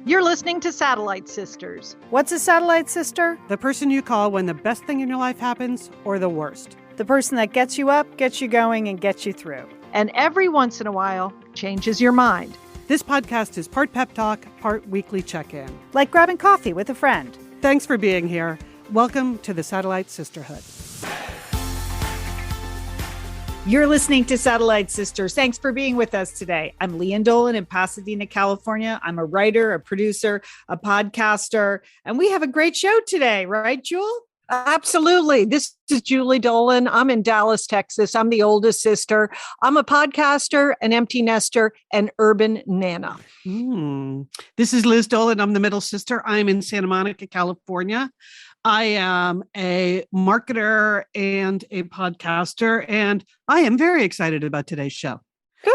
You're listening to Satellite Sisters. What's a satellite sister? The person you call when the best thing in your life happens or the worst. The person that gets you up, gets you going, and gets you through. And every once in a while, changes your mind. This podcast is part pep talk, part weekly check-in. Like grabbing coffee with a friend. Thanks for being here. Welcome to the Satellite Sisterhood. You're listening to Satellite Sisters. Thanks for being with us today. I'm Leanne Dolan in Pasadena, California. I'm a writer, a producer, a podcaster, and we have a great show today, right, Jewel? Absolutely. This is Julie Dolan. I'm in Dallas, Texas. I'm the oldest sister. I'm a podcaster, an empty nester, and urban nana. This is Liz Dolan. I'm the middle sister. I'm in Santa Monica, California. I am a marketer and a podcaster, and I am very excited about today's show.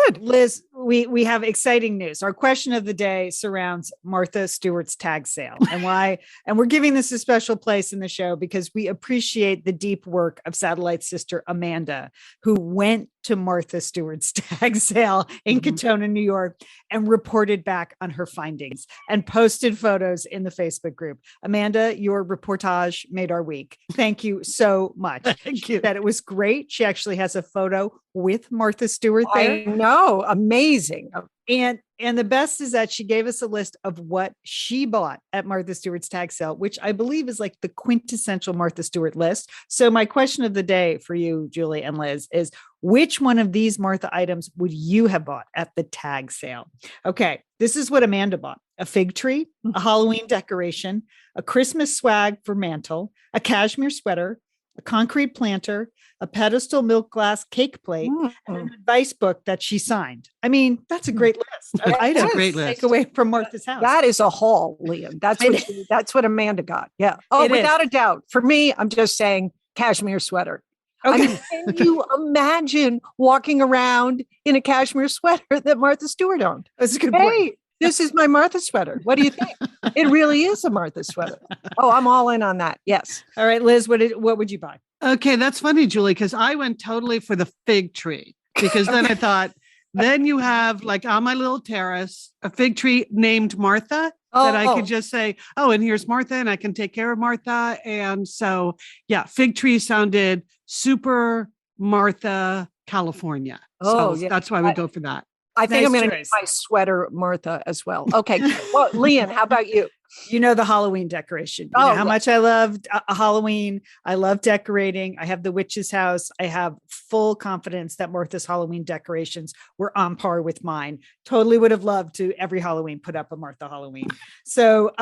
Good. Liz, we have exciting news. Our question of the day surrounds Martha Stewart's tag sale and why. And we're giving this a special place in the show because we appreciate the deep work of Satellite Sister Amanda, who went to Martha Stewart's tag sale in Katona, New York, and reported back on her findings and posted photos in the Facebook group. Amanda, your reportage made our week. Thank you so much. Thank you. That it was great. She actually has a photo with Martha Stewart there. I know. Amazing. And the best is that she gave us a list of what she bought at Martha Stewart's tag sale, which I believe is like the quintessential Martha Stewart list. So my question of the day for you, Julie and Liz, is which one of these Martha items would you have bought at the tag sale? Okay, this is what Amanda bought: a fig tree, a Halloween decoration, a Christmas swag for mantle, a cashmere sweater, a concrete planter, a pedestal milk glass cake plate, and an advice book that she signed. I mean, that's a great list of items. That's a great list. Take away from Martha's house. That is a haul, Liam. That's what Amanda got. Yeah. Oh, It without is. a doubt. For me, I'm just saying cashmere sweater. Okay. I mean, can you imagine walking around in a cashmere sweater that Martha Stewart owned? That's a good point. Hey, this is my Martha sweater. What do you think? It really is a Martha sweater. Oh, I'm all in on that. Yes. All right, Liz, what would you buy? Okay, that's funny, Julie, because I went totally for the fig tree because then I thought, then you have like on my little terrace, a fig tree named Martha that I could just say, oh, and here's Martha and I can take care of Martha. And so, yeah, fig tree sounded super Martha, California. Oh, so yeah. that's why we go for that. I think Nice I'm going to choice. get my sweater Martha as well. Okay. Well, Leanne, how about you? You know, the Halloween decoration. You know how much I loved Halloween. I love decorating. I have the witch's house. I have full confidence that Martha's Halloween decorations were on par with mine. Totally would have loved to every Halloween put up a Martha Halloween. So,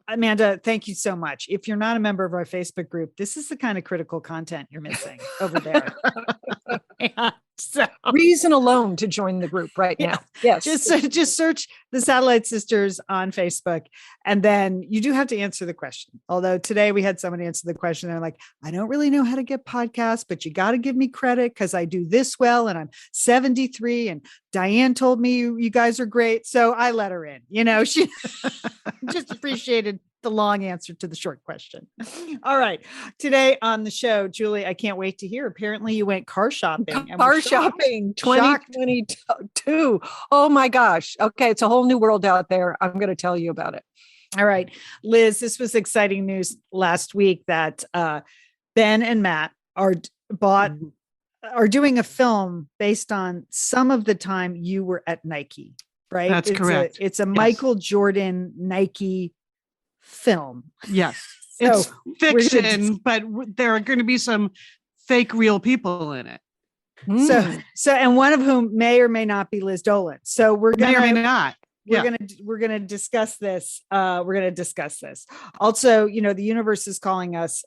Amanda, thank you so much. If you're not a member of our Facebook group, this is the kind of critical content you're missing over there. Yeah, so Reason alone to join the group right now. Yes. just search the Satellite Sisters on Facebook, and then you do have to answer the question. Although today we had someone answer the question, they're like, I don't really know how to get podcasts, but you got to give me credit because I do this well, and I'm 73, and Diane told me you guys are great, so I let her in. You know, she just appreciated the long answer to the short question. All right. Today on the show, Julie, I can't wait to hear. Apparently you went car shopping. And Car we're shocked. shopping 2022. Oh my gosh. Okay. It's a whole new world out there. I'm going to tell you about it. All right, Liz, this was exciting news last week that Ben and Matt are doing a film based on some of the time you were at Nike, right? That's correct. It's a Michael Jordan Nike film. Yes. So It's fiction, but there are going to be some fake real people in it. So, and one of whom may or may not be Liz Dolan. So we're May or may gonna not. we're gonna discuss this. Also, you know, the universe is calling us.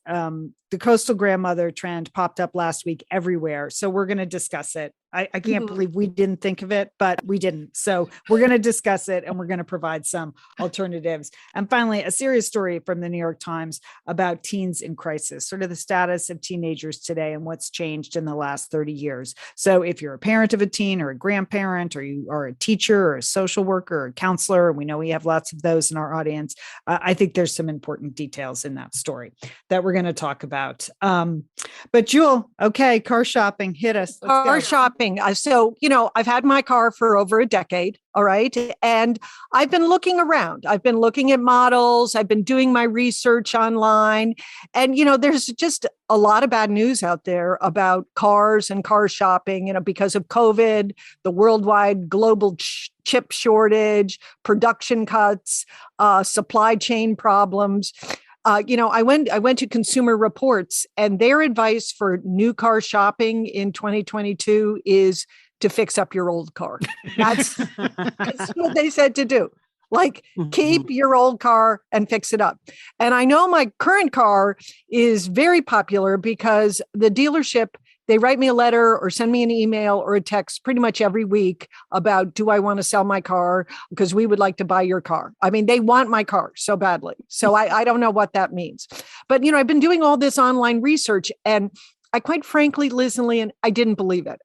The coastal grandmother trend popped up last week everywhere, so we're gonna discuss it. I can't believe we didn't think of it, but we didn't. So we're going to discuss it and we're going to provide some alternatives. And finally, a serious story from the New York Times about teens in crisis, sort of the status of teenagers today and what's changed in the last 30 years. So if you're a parent of a teen or a grandparent, or you are a teacher or a social worker or a counselor, and we know we have lots of those in our audience, I think there's some important details in that story that we're going to talk about. But Jewel, okay, car shopping, hit us. Let's Car go. shopping. thing. I've had my car for over a decade. All right. And I've been looking around. I've been looking at models. I've been doing my research online. And, there's just a lot of bad news out there about cars and car shopping, because of COVID, the worldwide global chip shortage, production cuts, supply chain problems. I went to Consumer Reports, and their advice for new car shopping in 2022 is to fix up your old car. That's what they said to do. Like, keep your old car and fix it up. And I know my current car is very popular because the dealership, they write me a letter or send me an email or a text pretty much every week about, do I want to sell my car? Because we would like to buy your car. I mean, they want my car so badly. So I don't know what that means. But, I've been doing all this online research, and I quite frankly, Liz and Leanne, I didn't believe it.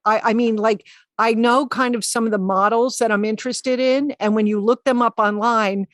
I know kind of some of the models that I'm interested in. And when you look them up online,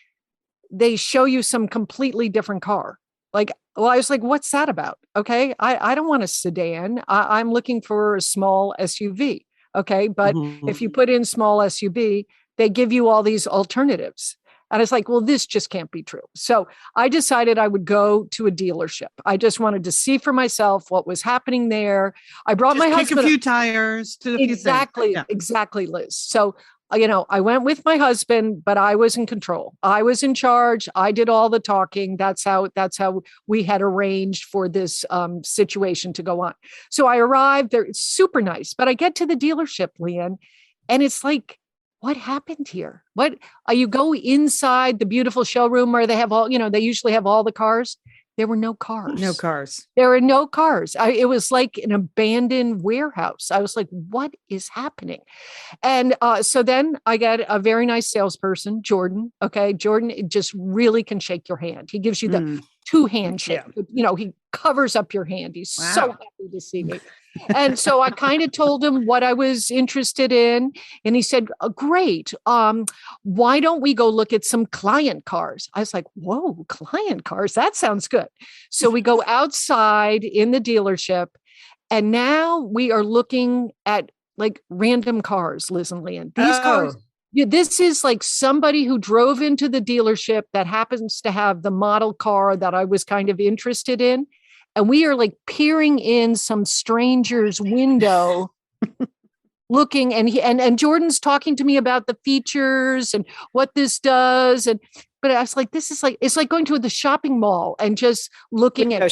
they show you some completely different car. I was like, what's that about? Okay. I don't want a sedan. I'm looking for a small SUV. Okay. But if you put in small SUV, they give you all these alternatives. And it's like, well, this just can't be true. So I decided I would go to a dealership. I just wanted to see for myself what was happening there. I brought my husband. Kick a few tires to exactly, Liz. So, I went with my husband, but I was in control. I was in charge. I did all the talking. That's how we had arranged for this situation to go on. So I arrived there. It's super nice, but I get to the dealership, Leanne, and it's like, what happened here? You go inside the beautiful showroom where they have all, they usually have all the cars. There were no cars. No cars. There were no cars. It was like an abandoned warehouse. I was like, what is happening? And so then I get a very nice salesperson, Jordan. Okay. Jordan just really can shake your hand. He gives you the two hand shake. Yeah. He covers up your hand. He's so happy to see me. And so I kind of told him what I was interested in. And he said, great. Why don't we go look at some client cars? I was like, whoa, client cars. That sounds good. So we go outside in the dealership, and now we are looking at like random cars, Liz and Leanne. These cars. Yeah, this is like somebody who drove into the dealership that happens to have the model car that I was kind of interested in. And we are like peering in some stranger's window looking, and Jordan's talking to me about the features and what this does. But I was like, it's like going to the shopping mall and just looking at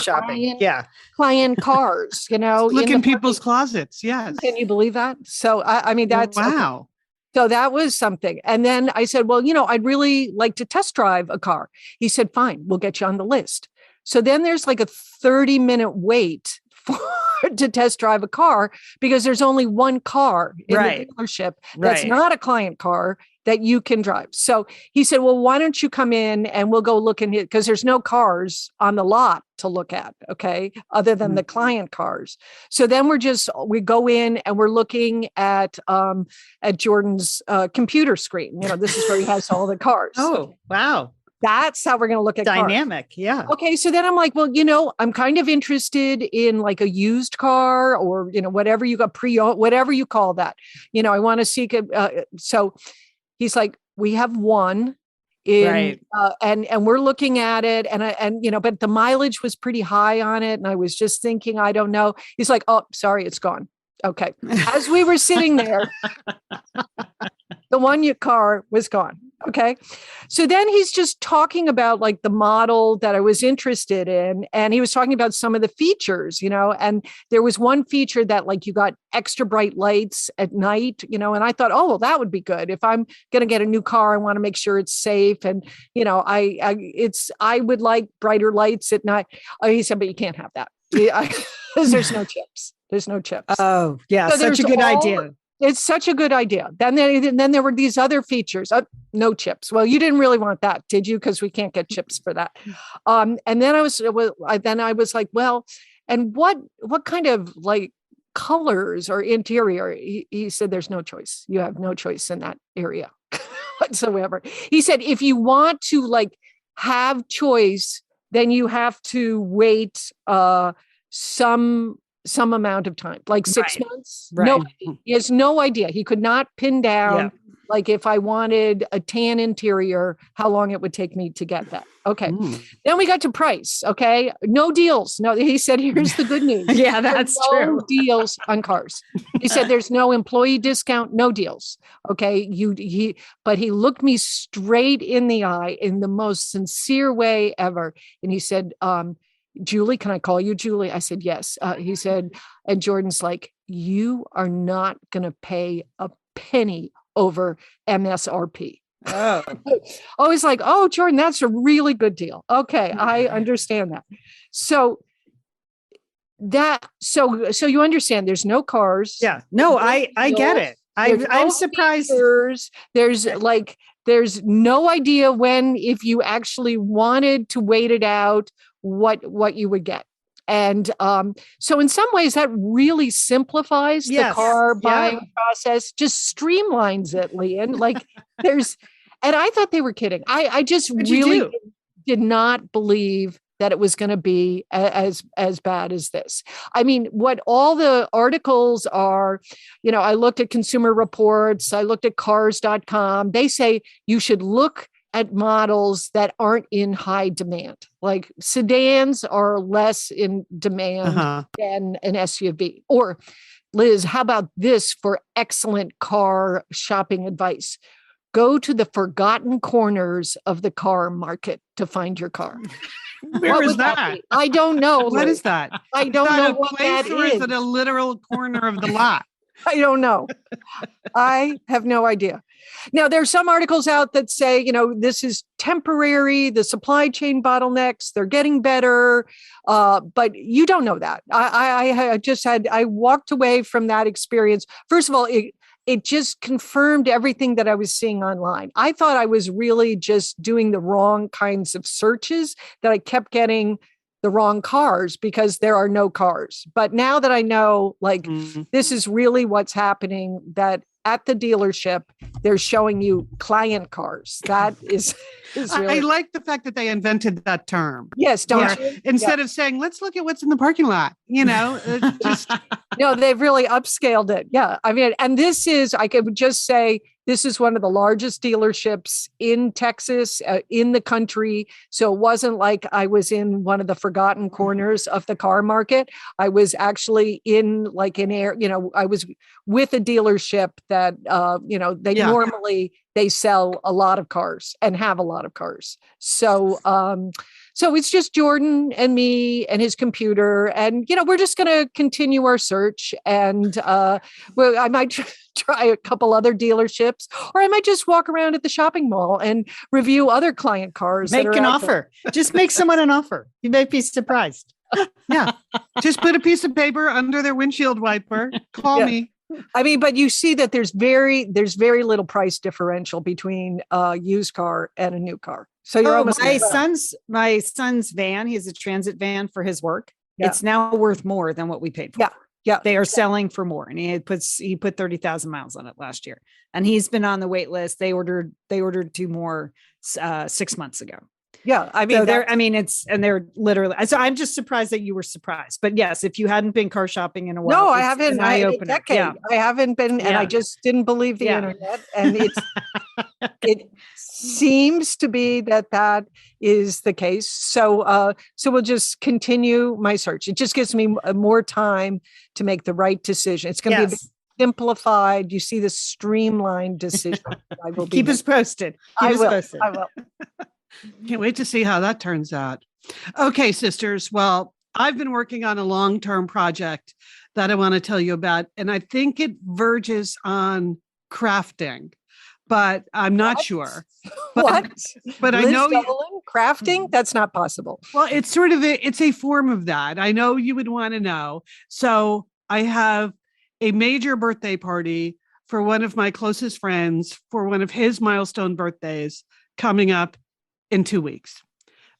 client cars, look in people's closets. Yes. Can you believe that? So, I mean, that's wow. Okay. So that was something. And then I said, well, I'd really like to test drive a car. He said, fine, we'll get you on the list. So then there's like a 30-minute wait to test drive a car because there's only one car in the dealership that's not a client car that you can drive. So he said, well, why don't you come in and we'll go look in it, because there's no cars on the lot to look at, okay, other than the client cars. So then we go in and we're looking at Jordan's computer screen. This is where he has all the cars. Oh, wow. That's how we're going to look at dynamic. Cars. Yeah. Okay. So then I'm like, well, I'm kind of interested in like a used car or, whatever you got pre-owned, whatever you call that. I want to seek it. So he's like, we have one in, and we're looking at it but the mileage was pretty high on it. And I was just thinking, I don't know. He's like, oh, sorry, it's gone. Okay. As we were sitting there, the one car was gone. Okay. So then he's just talking about like the model that I was interested in. And he was talking about some of the features, and there was one feature that like you got extra bright lights at night, and I thought, oh, well, that would be good. If I'm going to get a new car, I want to make sure it's safe. And, I would like brighter lights at night. Oh, he said, but you can't have that. Because there's no chips. There's no chips. Oh, yeah. So such a good idea. It's such a good idea. Then there were these other features. No chips. Well, you didn't really want that, did you? Because we can't get chips for that. And then I was like, well, and what kind of like colors or interior? He said, there's no choice. You have no choice in that area whatsoever. He said, if you want to like have choice, then you have to wait some some amount of time, like 6 Right. months. Right. No, he has no idea. He could not pin down, like if I wanted a tan interior, how long it would take me to get that. Okay. Then we got to price. Okay. No deals. No, he said, here's the good news. Yeah, that's no true. deals on cars. He said, there's no employee discount, no deals. Okay. But he looked me straight in the eye in the most sincere way ever. And he said, Julie, can I call you Julie? I said, yes. He said, and Jordan's like, you are not going to pay a penny over MSRP. Oh, Always like, oh, Jordan, that's a really good deal. Okay, I understand that. So you understand there's no cars. yeah. No, I get it. I'm surprised. There's no idea when, if you actually wanted to wait it out, what you would get. And so in some ways that really simplifies the car buying process, just streamlines it, Leanne. Like and I thought they were kidding. I just really did not believe that it was going to be as bad as this. I mean, what all the articles are, I looked at Consumer Reports, I looked at cars.com. They say you should look at models that aren't in high demand. Like sedans are less in demand than an SUV. Or Liz, how about this for excellent car shopping advice? Go to the forgotten corners of the car market to find your car. Where is that? I don't know. What is that? I don't know what that or is it a literal corner of the lot? I don't know. I have no idea. Now, there's some articles out that say, this is temporary, the supply chain bottlenecks, they're getting better. But you don't know that. I walked away from that experience. First of all, it just confirmed everything that I was seeing online. I thought I was really just doing the wrong kinds of searches, that I kept getting the wrong cars because there are no cars. But now that I know, this is really what's happening, that at the dealership, they're showing you client cars. That is really... I like the fact that they invented that term. Yes, don't you? Instead of saying, let's look at what's in the parking lot, just... No, they've really upscaled it. Yeah. I mean, and I could just say, this is one of the largest dealerships in Texas, in the country. So it wasn't like I was in one of the forgotten corners of the car market. I was actually in I was with a dealership that, normally they sell a lot of cars and have a lot of cars. So, so it's just Jordan and me and his computer, and we're just going to continue our search. And I might try a couple other dealerships, or I might just walk around at the shopping mall and review other client cars. Make an offer. Just make someone an offer. You may be surprised. Yeah, just put a piece of paper under their windshield wiper. Call me. I mean, but you see that there's very little price differential between a used car and a new car. So you're almost my son's van. He has a transit van for his work. Yeah. It's now worth more than what we paid for. Yeah. Yeah. They are selling for more. And he put 30,000 miles on it last year. And he's been on the wait list. They ordered 2 more 6 months ago. Yeah. I mean, they're literally, so I'm just surprised that you were surprised. But yes, if you hadn't been car shopping in a while. No, I haven't. I haven't been, and I just didn't believe the internet. And it seems to be that is the case. So we'll just continue my search. It just gives me more time to make the right decision. It's going to be simplified. You see the streamlined decision. I will keep us posted. I will. Can't wait to see how that turns out. Okay, sisters. Well, I've been working on a long-term project that I want to tell you about, and I think it verges on crafting, but I'm not sure. But I know crafting, that's not possible. Well, it's sort of it's a form of that. I know you would want to know. So I have a major birthday party for one of my closest friends for one of his milestone birthdays coming up in 2 weeks.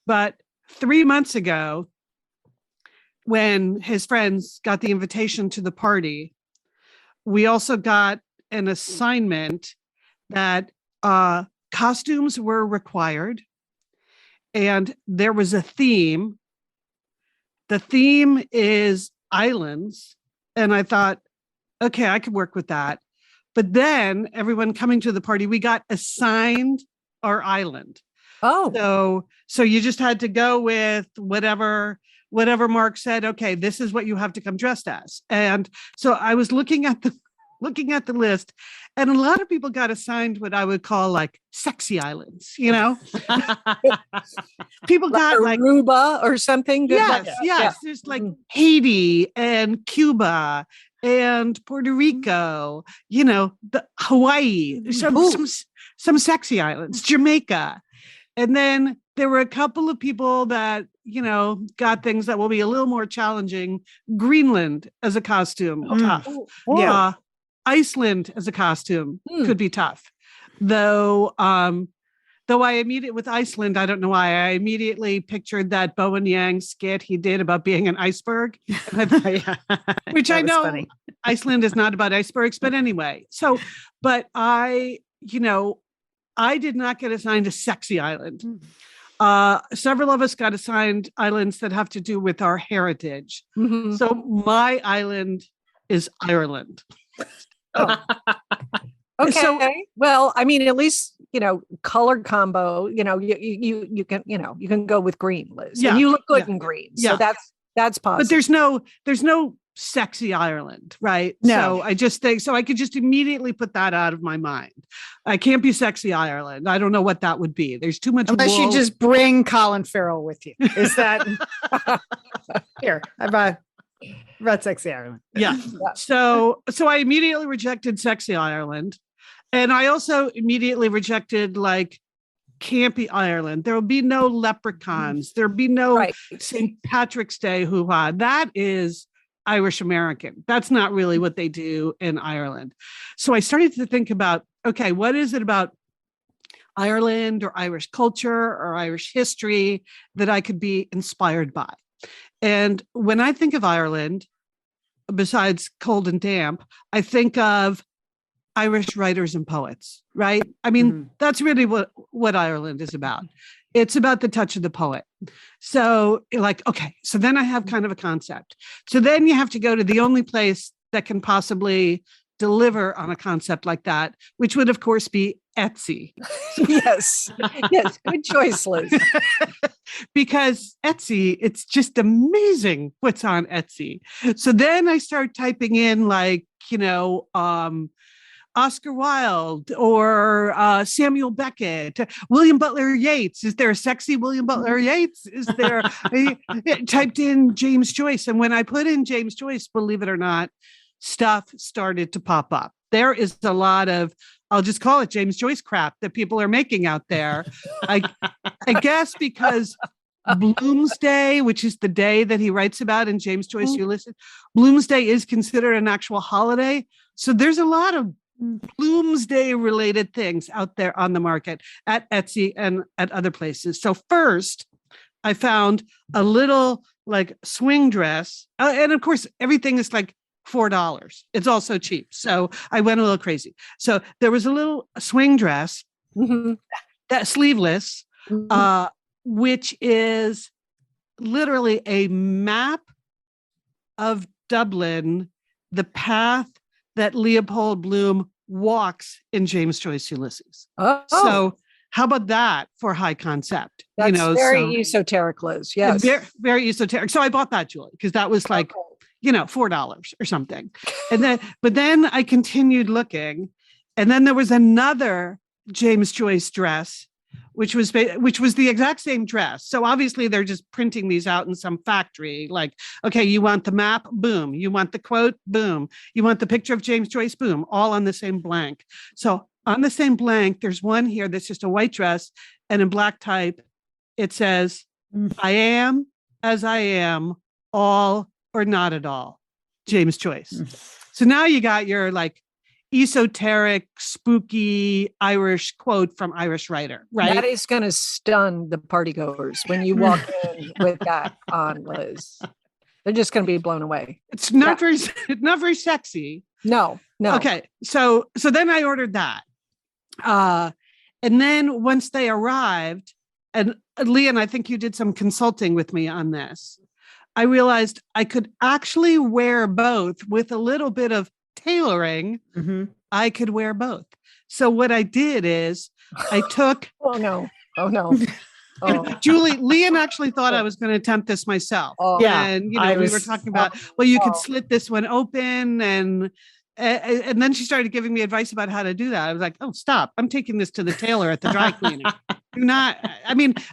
But 3 months ago, when his friends got the invitation to the party, we also got an assignment that costumes were required, and there was a theme. The theme is islands. And I thought, okay, I could work with that. But then everyone coming to the party, we got assigned our island. Oh, So you just had to go with whatever Mark said, okay, this is what you have to come dressed as. And so I was looking at the list, and a lot of people got assigned what I would call like sexy islands, people got like Aruba or something. yes. There's like Haiti and Cuba and Puerto Rico, the Hawaii, some sexy islands, Jamaica. And then there were a couple of people that, got things that will be a little more challenging. Greenland as a costume, tough. Yeah. Iceland as a costume could be tough. Though I with Iceland, I don't know why, I immediately pictured that Bowen Yang skit he did about being an iceberg, which I know funny. Iceland is not about icebergs, but anyway. So, but I did not get assigned a sexy island. Several of us got assigned islands that have to do with our heritage. Mm-hmm. So my island is Ireland. Oh. Okay. So, well, I mean, at least, color combo, you can go with green, Liz. Yeah. And you look good in green. So that's positive. But there's no sexy Ireland, right? No. So I just think, so I could just immediately put that out of my mind. I can't be sexy Ireland. I don't know what that would be. There's too much. Unless you just bring Colin Farrell with you. Is that here? I brought sexy Ireland. Yeah. So I immediately rejected sexy Ireland. And I also immediately rejected like campy Ireland. There will be no leprechauns. There'll be no St. Patrick's Day hoo-ha. That is Irish American. That's not really what they do in Ireland. So I started to think about, okay, what is it about Ireland or Irish culture or Irish history that I could be inspired by? And when I think of Ireland, besides cold and damp, I think of Irish writers and poets, right? I mean, that's really what Ireland is about. It's about the touch of the poet. So like, okay, so then I have kind of a concept. So then you have to go to the only place that can possibly deliver on a concept like that, which would of course be Etsy. Yes. Good choice, Liz. Because Etsy, it's just amazing what's on Etsy. So then I start typing in like, Oscar Wilde or Samuel Beckett, William Butler Yeats. Is there a sexy William Butler Yeats? Is there? I typed in James Joyce. And when I put in James Joyce, believe it or not, stuff started to pop up. There is a lot of, I'll just call it James Joyce crap that people are making out there. I guess because Bloomsday, which is the day that he writes about in James Joyce Ulysses, Bloomsday is considered an actual holiday. So there's a lot of Bloomsday related things out there on the market at Etsy and at other places. So first, I found a little like swing dress. And of course, everything is like $4. It's all so cheap. So I went a little crazy. So there was a little swing dress that sleeveless, which is literally a map of Dublin, the path that Leopold Bloom walks in James Joyce Ulysses. So how about that for high concept? That's very esoteric, Liz. Yes. Very, very esoteric. So I bought that, Julie, because that was like, $4 or something. But then I continued looking, and then there was another James Joyce dress, which was the exact same dress. So obviously they're just printing these out in some factory. Like, okay, you want the map? Boom. You want the quote? Boom. You want the picture of James Joyce? Boom. All on the same blank. So on the same blank, there's one here that's just a white dress, and in black type, it says, I am as I am, all or not at all, James Joyce. So now you got your like esoteric, spooky Irish quote from Irish writer, right? That is going to stun the partygoers when you walk in with that on, Liz. They're just going to be blown away. It's not very sexy. No. Okay. So then I ordered that. And then once they arrived, and Leanne, I think you did some consulting with me on this. I realized I could actually wear both with a little bit of tailoring. Mm-hmm. I could wear both. So what I did is I took. Oh no. Oh. Julie, Leanne actually thought I was going to attempt this myself. Oh. Yeah, And, we I were was- talking about, well, you could slit this one open and then she started giving me advice about how to do that. I was like, oh, stop. I'm taking this to the tailor at the dry cleaning.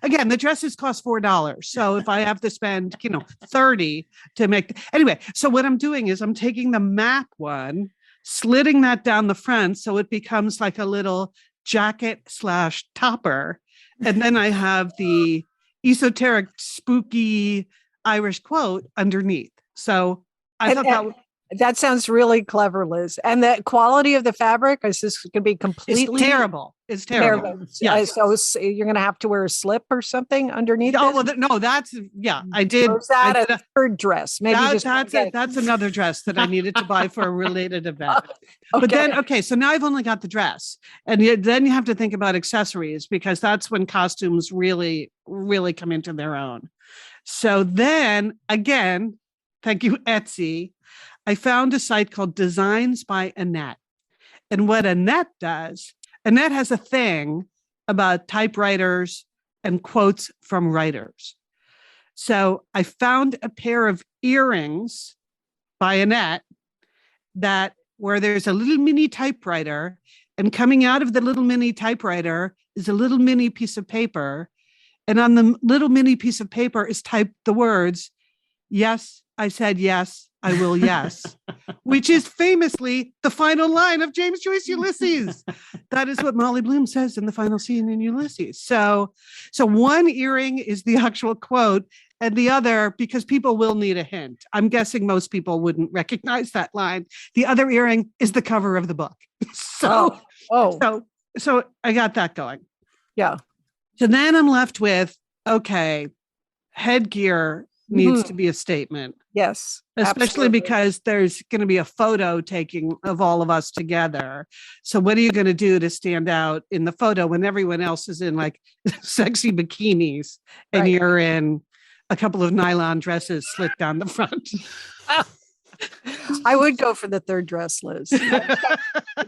Again, the dresses cost $4. So if I have to spend, $30 to make, anyway, so what I'm doing is I'm taking the map one, slitting that down the front. So it becomes like a little jacket/topper. And then I have the esoteric, spooky Irish quote underneath. So I thought that sounds really clever, Liz. And the quality of the fabric is this going to be completely terrible. It's terrible. Yeah. So you're going to have to wear a slip or something underneath. Oh, well, no, I did. Or is that a third dress? Maybe that's another dress that I needed to buy for a related event. But then, so now I've only got the dress. And then you have to think about accessories because that's when costumes really, really come into their own. So then again, thank you, Etsy. I found a site called Designs by Annette. And what Annette does, Annette has a thing about typewriters and quotes from writers. So I found a pair of earrings by Annette where there's a little mini typewriter, and coming out of the little mini typewriter is a little mini piece of paper. And on the little mini piece of paper is typed the words, "Yes, I said yes, I will, yes," which is famously the final line of James Joyce Ulysses. That is what Molly Bloom says in the final scene in Ulysses. So one earring is the actual quote, and the other, because people will need a hint. I'm guessing most people wouldn't recognize that line. The other earring is the cover of the book. So I got that going. Yeah. So then I'm left with, okay, headgear needs to be a statement. Yes. Especially absolutely. because there's going to be a photo taking of all of us together. So what are you going to do to stand out in the photo when everyone else is in like sexy bikinis and you're in a couple of nylon dresses slit down the front? I would go for the third dress, Liz.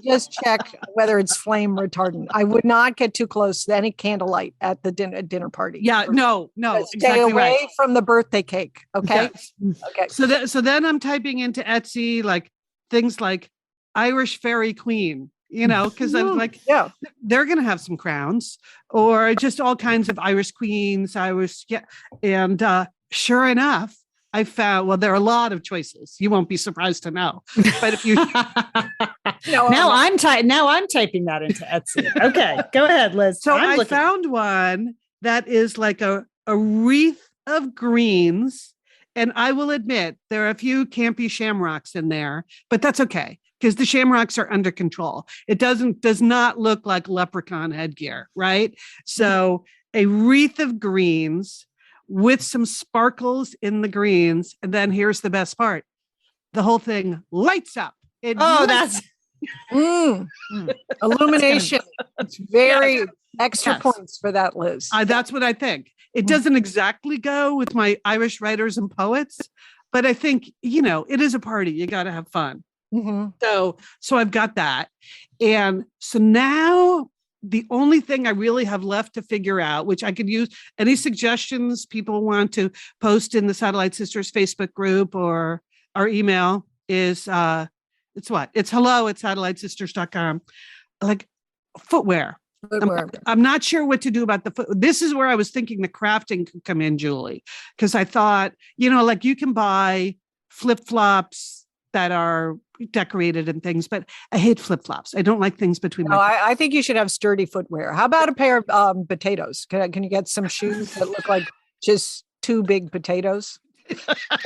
Just check whether it's flame retardant. I would not get too close to any candlelight at the dinner party. Yeah, no, Stay exactly away right. from the birthday cake. Okay. Yes. Okay. So then I'm typing into Etsy like things like Irish fairy queen, because I'm like, they're going to have some crowns or just all kinds of Irish queens, and sure enough, I found, well, there are a lot of choices. You won't be surprised to know. But if you now I'm typing that into Etsy. Okay, go ahead, Liz. So I found one that is like a wreath of greens. And I will admit there are a few campy shamrocks in there, but that's okay because the shamrocks are under control. It does not look like leprechaun headgear, right? So a wreath of greens with some sparkles in the greens. And then here's the best part. The whole thing lights up. That's illumination. It's very extra points for that, Liz. That's what I think. It doesn't exactly go with my Irish writers and poets, but I think, it is a party. You got to have fun. Mm-hmm. So I've got that. And so now the only thing I really have left to figure out, which I could use any suggestions people want to post in the Satellite Sisters Facebook group or our email is, it's hello@satellitesisters.com. Like footwear. I'm not sure what to do about the foot. This is where I was thinking the crafting could come in, Julie, because I thought, like you can buy flip-flops that are decorated and things, but I hate flip-flops. I don't like things between my feet. I think you should have sturdy footwear. How about a pair of potatoes? Can you get some shoes that look like just two big potatoes?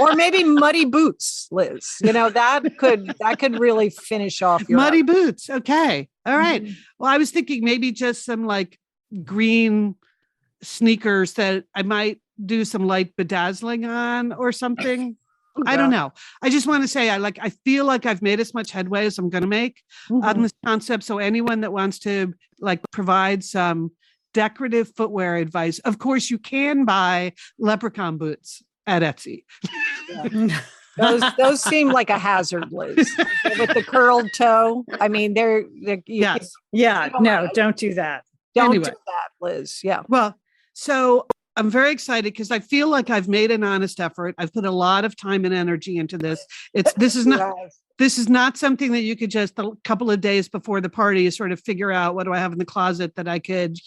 Or maybe muddy boots, Liz. That could really finish off your muddy boots. Okay. All right. Mm-hmm. Well, I was thinking maybe just some like green sneakers that I might do some light bedazzling on or something. I don't know. I just want to say I feel like I've made as much headway as I'm going to make on this concept. So anyone that wants to provide some decorative footwear advice, of course you can buy leprechaun boots at Etsy. Those seem like a hazard, Liz, with the curled toe. I mean, Yes. Yeah. No, don't do that. Don't Anyway. do that, Liz. Yeah. Well, so I'm very excited because I feel like I've made an honest effort. I've put a lot of time and energy into this. This is not something that you could just a couple of days before the party sort of figure out what do I have in the closet that I could,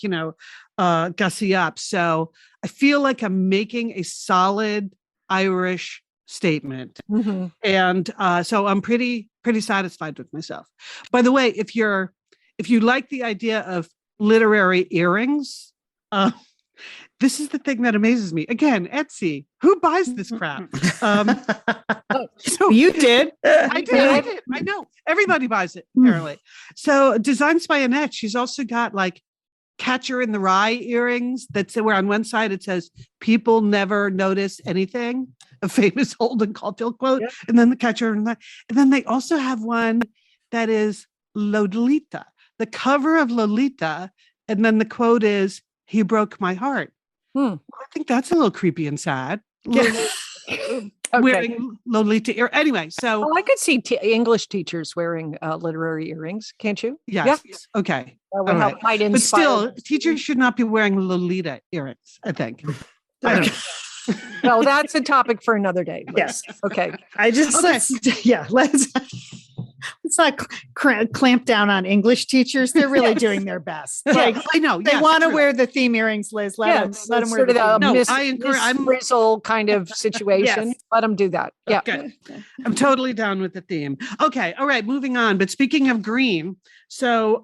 gussy up. So I feel like I'm making a solid Irish statement. Mm-hmm. And so I'm pretty satisfied with myself. By the way, if you like the idea of literary earrings, this is the thing that amazes me. Again, Etsy, who buys this crap? So you did. I did. I know. Everybody buys it, apparently. So designed by Annette, she's also got like Catcher in the Rye earrings that's where on one side it says, people never notice anything, a famous Holden Caulfield quote. Yep. And then the Catcher in the Rye. And then they also have one that is Lolita, the cover of Lolita. And then the quote is, he broke my heart. Well, I think that's a little creepy and sad. Okay. Wearing Lolita ear. Anyway, so I could see English teachers wearing literary earrings, can't you? Yes. Yeah. Okay. That would help. Might inspire. But still, teachers should not be wearing Lolita earrings, I think. I don't know. Well, that's a topic for another day. Yes. Okay. Let's not clamp down on English teachers. They're really doing their best. Like, I know they want to wear the theme earrings, Liz. Let them wear the Miss Frizzle kind of situation. Yes. Let them do that. Yeah. Okay. I'm totally down with the theme. Okay. All right. Moving on. But speaking of green, so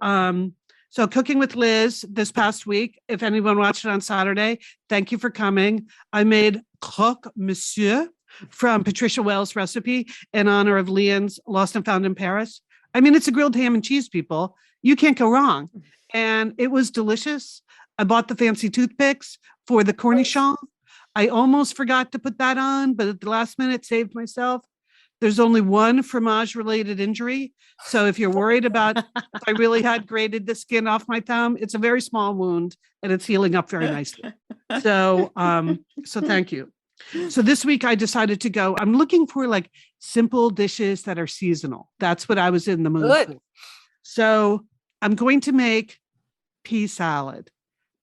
Cooking with Liz this past week, if anyone watched it on Saturday, thank you for coming. I made croque monsieur from Patricia Wells' recipe in honor of Leon's Lost and Found in Paris. I mean, it's a grilled ham and cheese, people. You can't go wrong. And it was delicious. I bought the fancy toothpicks for the cornichon. I almost forgot to put that on, but at the last minute saved myself. There's only one fromage-related injury. So if you're worried about if I really had grated the skin off my thumb, it's a very small wound and it's healing up very nicely. So thank you. So this week I decided to go, I'm looking for like simple dishes that are seasonal. That's what I was in the mood for. So I'm going to make pea salad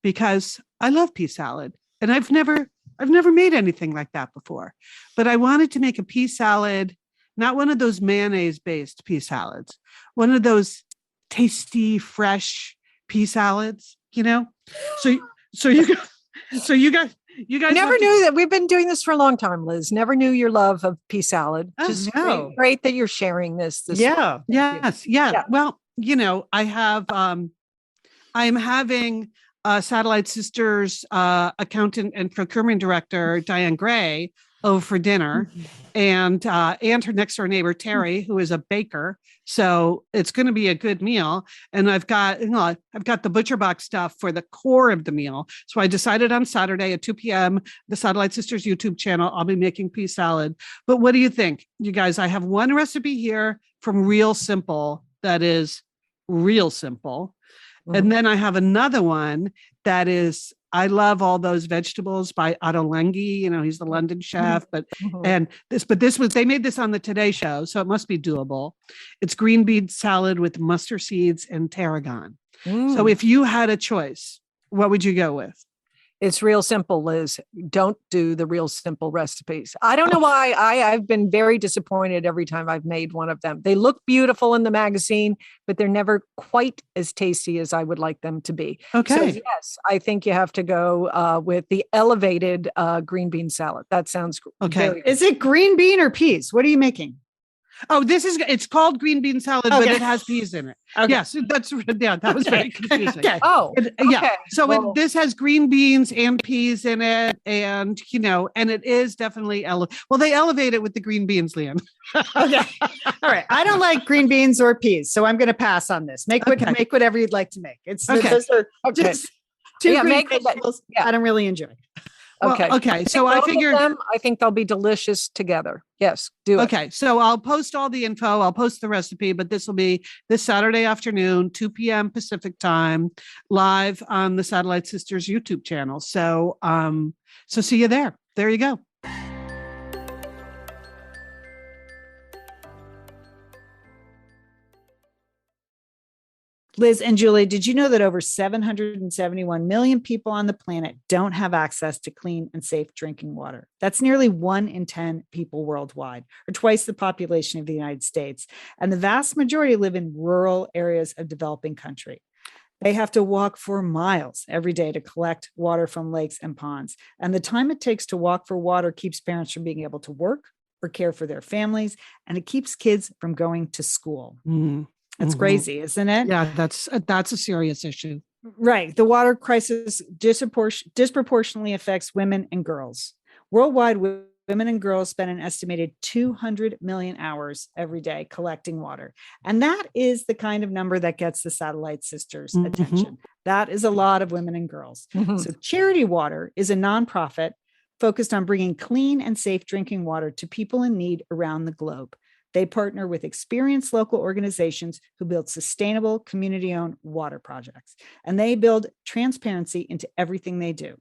because I love pea salad and I've never made anything like that before, but I wanted to make a pea salad, not one of those mayonnaise based pea salads, one of those tasty, fresh pea salads, So you guys never knew that. We've been doing this for a long time, Liz. Never knew your love of pea salad. Just great that you're sharing this. Yeah. Yes. Yeah. Well, I'm having Satellite Sisters accountant and procurement director, Diane Gray, over for dinner and her next door neighbor, Terry, who is a baker. So it's going to be a good meal. And I've got the butcher box stuff for the core of the meal. So I decided on Saturday at 2 p.m., the Satellite Sisters YouTube channel, I'll be making pea salad. But what do you think, you guys? I have one recipe here from Real Simple that is real simple. And then I have another one that is, I love all those vegetables by Otto Lengi. He's the London chef, they made this on the Today Show, so it must be doable. It's green bean salad with mustard seeds and tarragon. So if you had a choice, what would you go with? It's real simple, Liz. Don't do the real simple recipes. I don't know why. I've been very disappointed every time I've made one of them. They look beautiful in the magazine, but they're never quite as tasty as I would like them to be. Okay. So yes, I think you have to go with the elevated green bean salad. That sounds okay. Very good. Is it green bean or peas? What are you making? Oh, it's called green bean salad, but it has peas in it. Okay. Yes, that was very confusing. Okay. Oh, yeah. So this has green beans and peas in it, and and it is definitely they elevate it with the green beans, Liam. Okay. All right. I don't like green beans or peas, so I'm going to pass on this. Make whatever you'd like to make. It's those are just two green vegetables I don't really enjoy. Okay. Okay. So I figure I think they'll be delicious together. Yes, do it. Okay. So I'll post all the info. I'll post the recipe, but this will be this Saturday afternoon, 2 p.m. Pacific time, live on the Satellite Sisters YouTube channel. So see you there. There you go. Liz and Julie, did you know that over 771 million people on the planet don't have access to clean and safe drinking water? That's nearly 1 in 10 people worldwide, or twice the population of the United States. And the vast majority live in rural areas of developing country. They have to walk for miles every day to collect water from lakes and ponds. And the time it takes to walk for water keeps parents from being able to work or care for their families, and it keeps kids from going to school. That's crazy, isn't it? Yeah, that's a serious issue. Right. The water crisis disproportionately affects women and girls. Worldwide, women and girls spend an estimated 200 million hours every day collecting water. And that is the kind of number that gets the Satellite Sisters' attention. That is a lot of women and girls. So Charity Water is a nonprofit focused on bringing clean and safe drinking water to people in need around the globe. They partner with experienced local organizations who build sustainable community-owned water projects, and they build transparency into everything they do.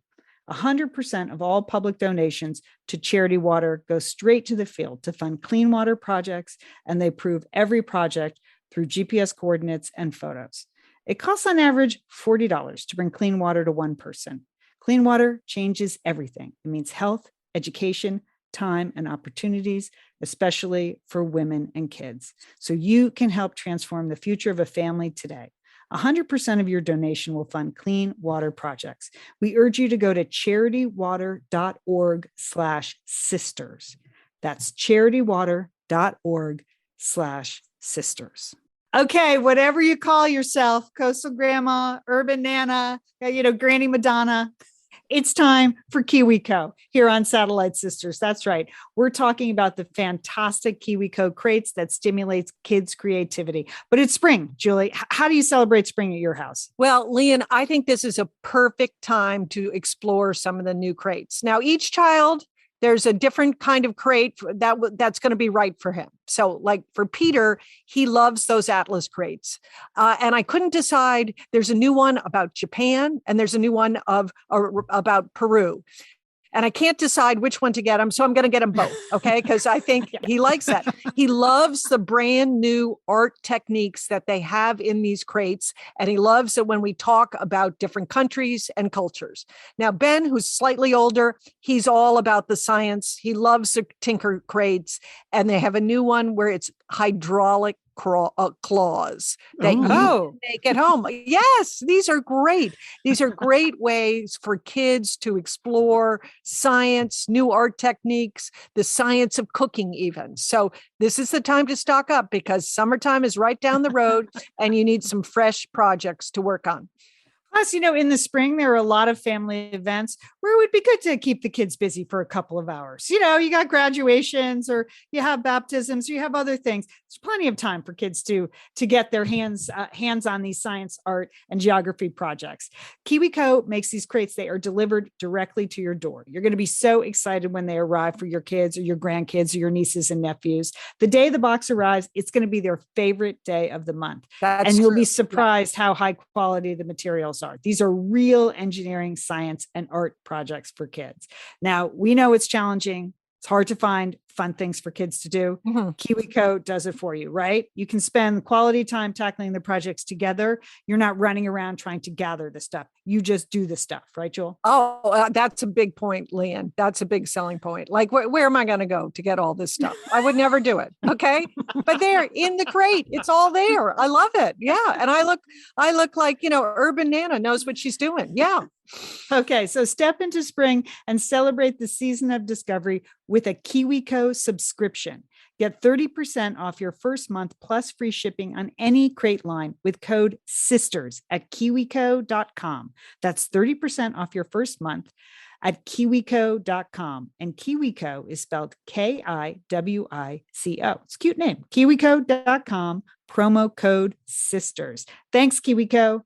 100% of all public donations to Charity Water go straight to the field to fund clean water projects, and they prove every project through GPS coordinates and photos. It costs on average $40 to bring clean water to one person. Clean water changes everything. It means health, education, time, and opportunities, especially for women and kids. So you can help transform the future of a family today. 100% of your donation will fund clean water projects. We urge you to go to charitywater.org/sisters. That's charitywater.org/sisters. Okay, whatever you call yourself, coastal grandma, urban nana, Granny Madonna, it's time for KiwiCo here on Satellite Sisters. That's right. We're talking about the fantastic KiwiCo crates that stimulates kids' creativity. But it's spring, Julie. How do you celebrate spring at your house? Well, Leon, I think this is a perfect time to explore some of the new crates. Now, each child, there's a different kind of crate that's going to be right for him. So like for Peter, he loves those Atlas crates. And I couldn't decide. There's a new one about Japan and there's a new one about Peru. And I can't decide which one to get him. So I'm going to get him both. Okay. Because I think he likes that. He loves the brand new art techniques that they have in these crates. And he loves it when we talk about different countries and cultures. Now, Ben, who's slightly older, he's all about the science. He loves the Tinker crates. And they have a new one where it's hydraulic claws that you can make at home. Yes, these are great. These are great ways for kids to explore science, new art techniques, the science of cooking even. So this is the time to stock up because summertime is right down the road and you need some fresh projects to work on. Plus, in the spring, there are a lot of family events where it would be good to keep the kids busy for a couple of hours. You got graduations or you have baptisms, or you have other things. There's plenty of time for kids to get their hands on these science, art, and geography projects. KiwiCo makes these crates. They are delivered directly to your door. You're going to be so excited when they arrive for your kids or your grandkids or your nieces and nephews. The day the box arrives, it's going to be their favorite day of the month. And you'll be surprised how high quality the materials are. These are real engineering, science, and art projects for kids. Now, we know it's challenging. It's hard to find fun things for kids to do. KiwiCo does it for you, right? You can spend quality time tackling the projects together. You're not running around trying to gather the stuff. You just do the stuff, right, Joel? Oh, that's a big point, Leanne. That's a big selling point. Like, where am I going to go to get all this stuff? I would never do it. Okay. But there in the crate, it's all there. I love it. Yeah. And I look like, Urban Nana knows what she's doing. Yeah. Okay. So step into spring and celebrate the season of discovery with a KiwiCo subscription. Get 30% off your first month plus free shipping on any crate line with code SISTERS at kiwico.com. That's 30% off your first month at kiwico.com. And KiwiCo is spelled Kiwico. It's a cute name. Kiwico.com, promo code SISTERS. Thanks, KiwiCo.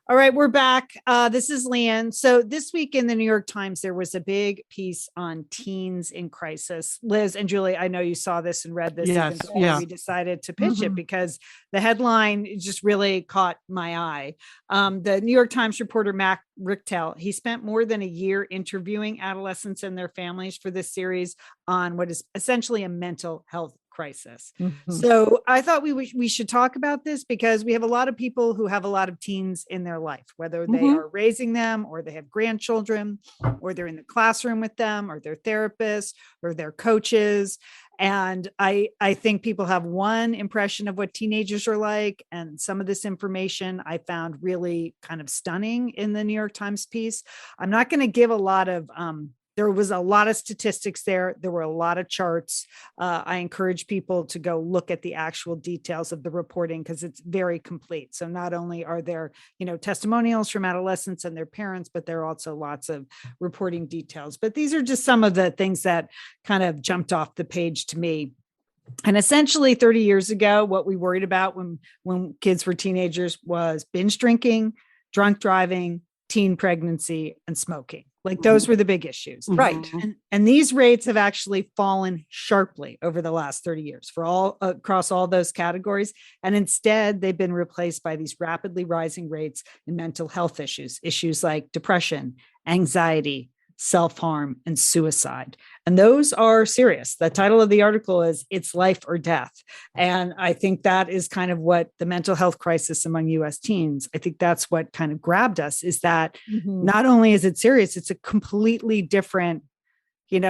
All right, we're back. This is Leanne. So this week in the New York Times, there was a big piece on teens in crisis. Liz and Julie, I know you saw this and read this. Yes, even before we decided to pitch it because the headline just really caught my eye. The New York Times reporter, Mac Richtel, he spent more than a year interviewing adolescents and their families for this series on what is essentially a mental health crisis. Mhm. So I thought we should talk about this because we have a lot of people who have a lot of teens in their life, whether they are raising them or they have grandchildren or they're in the classroom with them or they're therapists or they're coaches. And I think people have one impression of what teenagers are like. And some of this information I found really kind of stunning in the New York Times piece. I'm not going to give a lot of, there was a lot of statistics there. There were a lot of charts. I encourage people to go look at the actual details of the reporting because it's very complete. So not only are there, testimonials from adolescents and their parents, but there are also lots of reporting details. But these are just some of the things that kind of jumped off the page to me. And essentially 30 years ago, what we worried about when kids were teenagers was binge drinking, drunk driving, teen pregnancy, and smoking. Like those were the big issues. Right. And these rates have actually fallen sharply over the last 30 years for all across all those categories. And instead, they've been replaced by these rapidly rising rates in mental health issues like depression, anxiety, self-harm, and suicide. And those are serious. The title of the article is It's Life or Death. And I think that is kind of what the mental health crisis among US teens, I think that's what kind of grabbed us is that not only is it serious, it's a completely different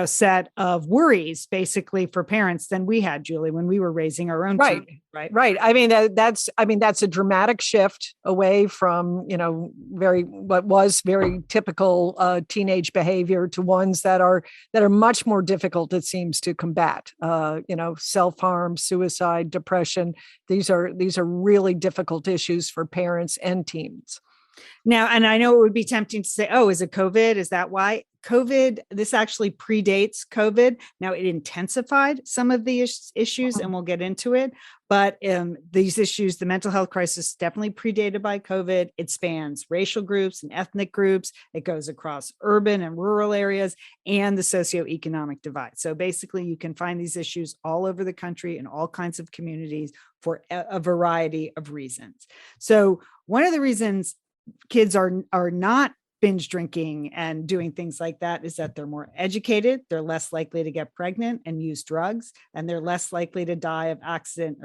set of worries basically for parents than we had, Julie, when we were raising our own children, right? Right. I mean, that's a dramatic shift away from, what was very typical teenage behavior to ones that are much more difficult, it seems, to combat. Self-harm, suicide, depression. These are really difficult issues for parents and teens. Now, and I know it would be tempting to say, oh, is it COVID? Is that why? COVID, this actually predates COVID. Now, it intensified some of the issues, and we'll get into it. But these issues, the mental health crisis, definitely predated by COVID. It spans racial groups and ethnic groups. It goes across urban and rural areas and the socioeconomic divide. So basically, you can find these issues all over the country in all kinds of communities for a variety of reasons. So one of the reasons kids are not binge drinking and doing things like that is that they're more educated, they're less likely to get pregnant and use drugs, and they're less likely to die of accident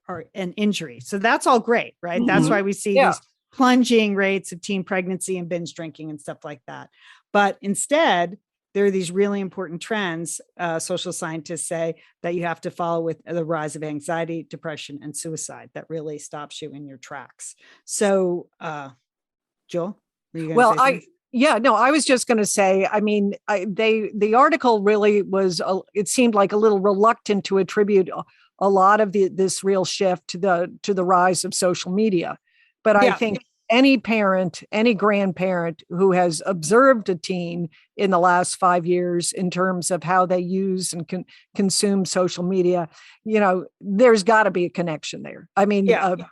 or an injury. So that's all great, right? That's why we see these plunging rates of teen pregnancy and binge drinking and stuff like that. But instead, there are these really important trends, social scientists say, that you have to follow with the rise of anxiety, depression, and suicide that really stops you in your tracks. So, Joel? I was just going to say, I mean, the article really was, it seemed like a little reluctant to attribute a lot of this real shift to the rise of social media. But I think any parent, any grandparent who has observed a teen in the last 5 years in terms of how they use and consume social media, there's got to be a connection there. I mean,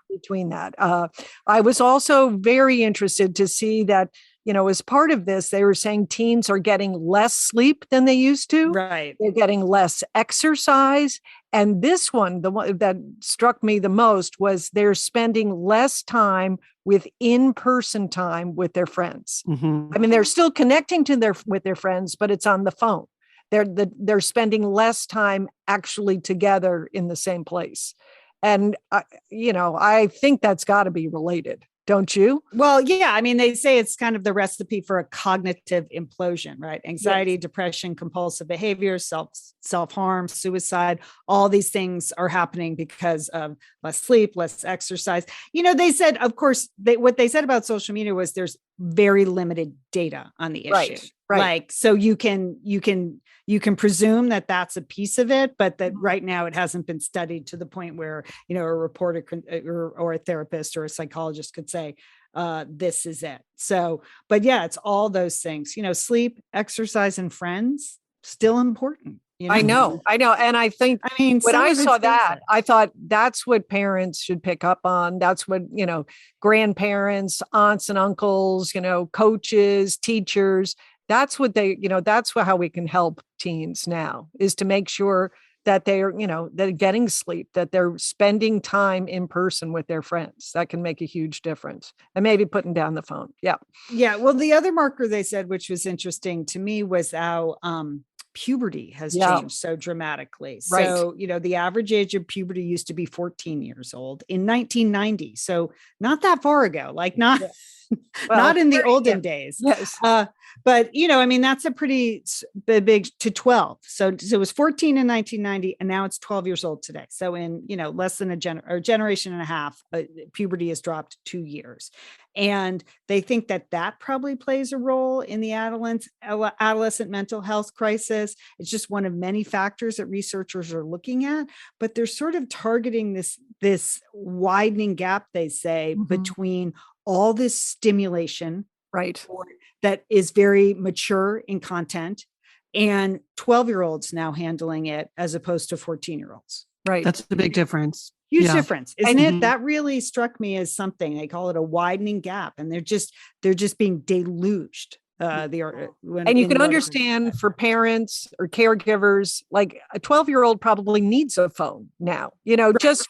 between that. I was also very interested to see that, as part of this, they were saying teens are getting less sleep than they used to. Right. They're getting less exercise. And this one, the one that struck me the most, was they're spending less time with in-person time with their friends. I mean, they're still connecting with their friends, but it's on the phone. They're spending less time actually together in the same place. And, I think that's got to be related. Don't you? Well, yeah. I mean, they say it's kind of the recipe for a cognitive implosion, right? Anxiety, depression, compulsive behavior, self-harm, suicide, all these things are happening because of less sleep, less exercise. They said, of course, what they said about social media was there's very limited data on the issue. Right. Like, so you can presume that that's a piece of it, but that right now it hasn't been studied to the point where, a reporter or a therapist or a psychologist could say, this is it. So, but yeah, it's all those things, sleep, exercise, and friends, still important. I know. And I think, when I saw that, I thought that's what parents should pick up on. That's what, grandparents, aunts and uncles, coaches, teachers, that's what that's how we can help teens now, is to make sure that they're getting sleep, that they're spending time in person with their friends. That can make a huge difference. And maybe putting down the phone. Yeah. Yeah. Well, the other marker they said, which was interesting to me, was how puberty has Yeah. changed so dramatically. Right. So, the average age of puberty used to be 14 years old in 1990. So not that far ago, like not, Well, not in the very- olden yeah. days. Yes. But, that's a pretty big to 12. So it was 14 in 1990 and now it's 12 years old today. So in, less than a generation and a half, puberty has dropped 2 years. And they think that probably plays a role in the adolescent mental health crisis. It's just one of many factors that researchers are looking at, but they're sort of targeting this widening gap, they say, between all this stimulation, Right. that is very mature in content, and 12-year-olds now handling it as opposed to 14-year-olds. Right. That's the big difference. Huge Yeah. difference, isn't it? Mhm. That really struck me as something. They call it a widening gap, and they're just being deluged. And you can understand for parents or caregivers, like a 12-year-old probably needs a phone now, just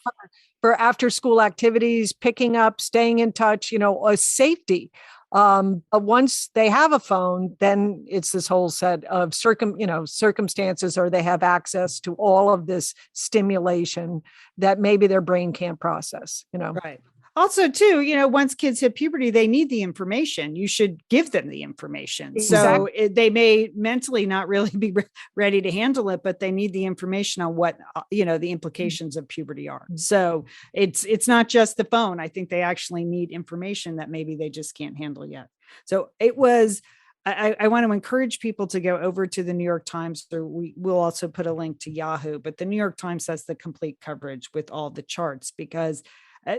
for after school activities, picking up, staying in touch, a safety. But once they have a phone, then it's this whole set of circumstances, or they have access to all of this stimulation that maybe their brain can't process, Right. Also, too, once kids hit puberty, they need the information. You should give them the information. So they may mentally not really be ready to handle it, but they need the information on what, the implications of puberty are. So it's not just the phone. I think they actually need information that maybe they just can't handle yet. So it was, I want to encourage people to go over to the New York Times, or we'll also put a link to Yahoo, but the New York Times has the complete coverage with all the charts, because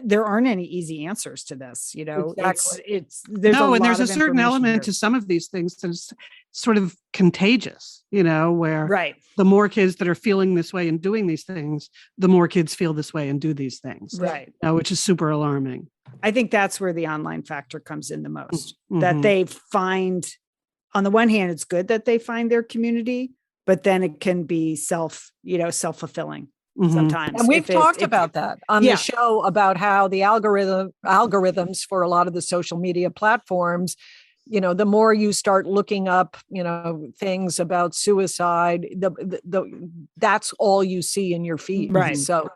there aren't any easy answers to this. Exactly. There's a certain element to some of these things that's sort of contagious, where right. the more kids that are feeling this way and doing these things, the more kids feel this way and do these things, right? Which is super alarming. I think that's where the online factor comes in the most. Mm-hmm. That they find, on the one hand, it's good that they find their community, but then it can be self-fulfilling. Sometimes. And we've talked about that on the show, about how the algorithms for a lot of the social media platforms, the more you start looking up, things about suicide, that's all you see in your feed. Right. So,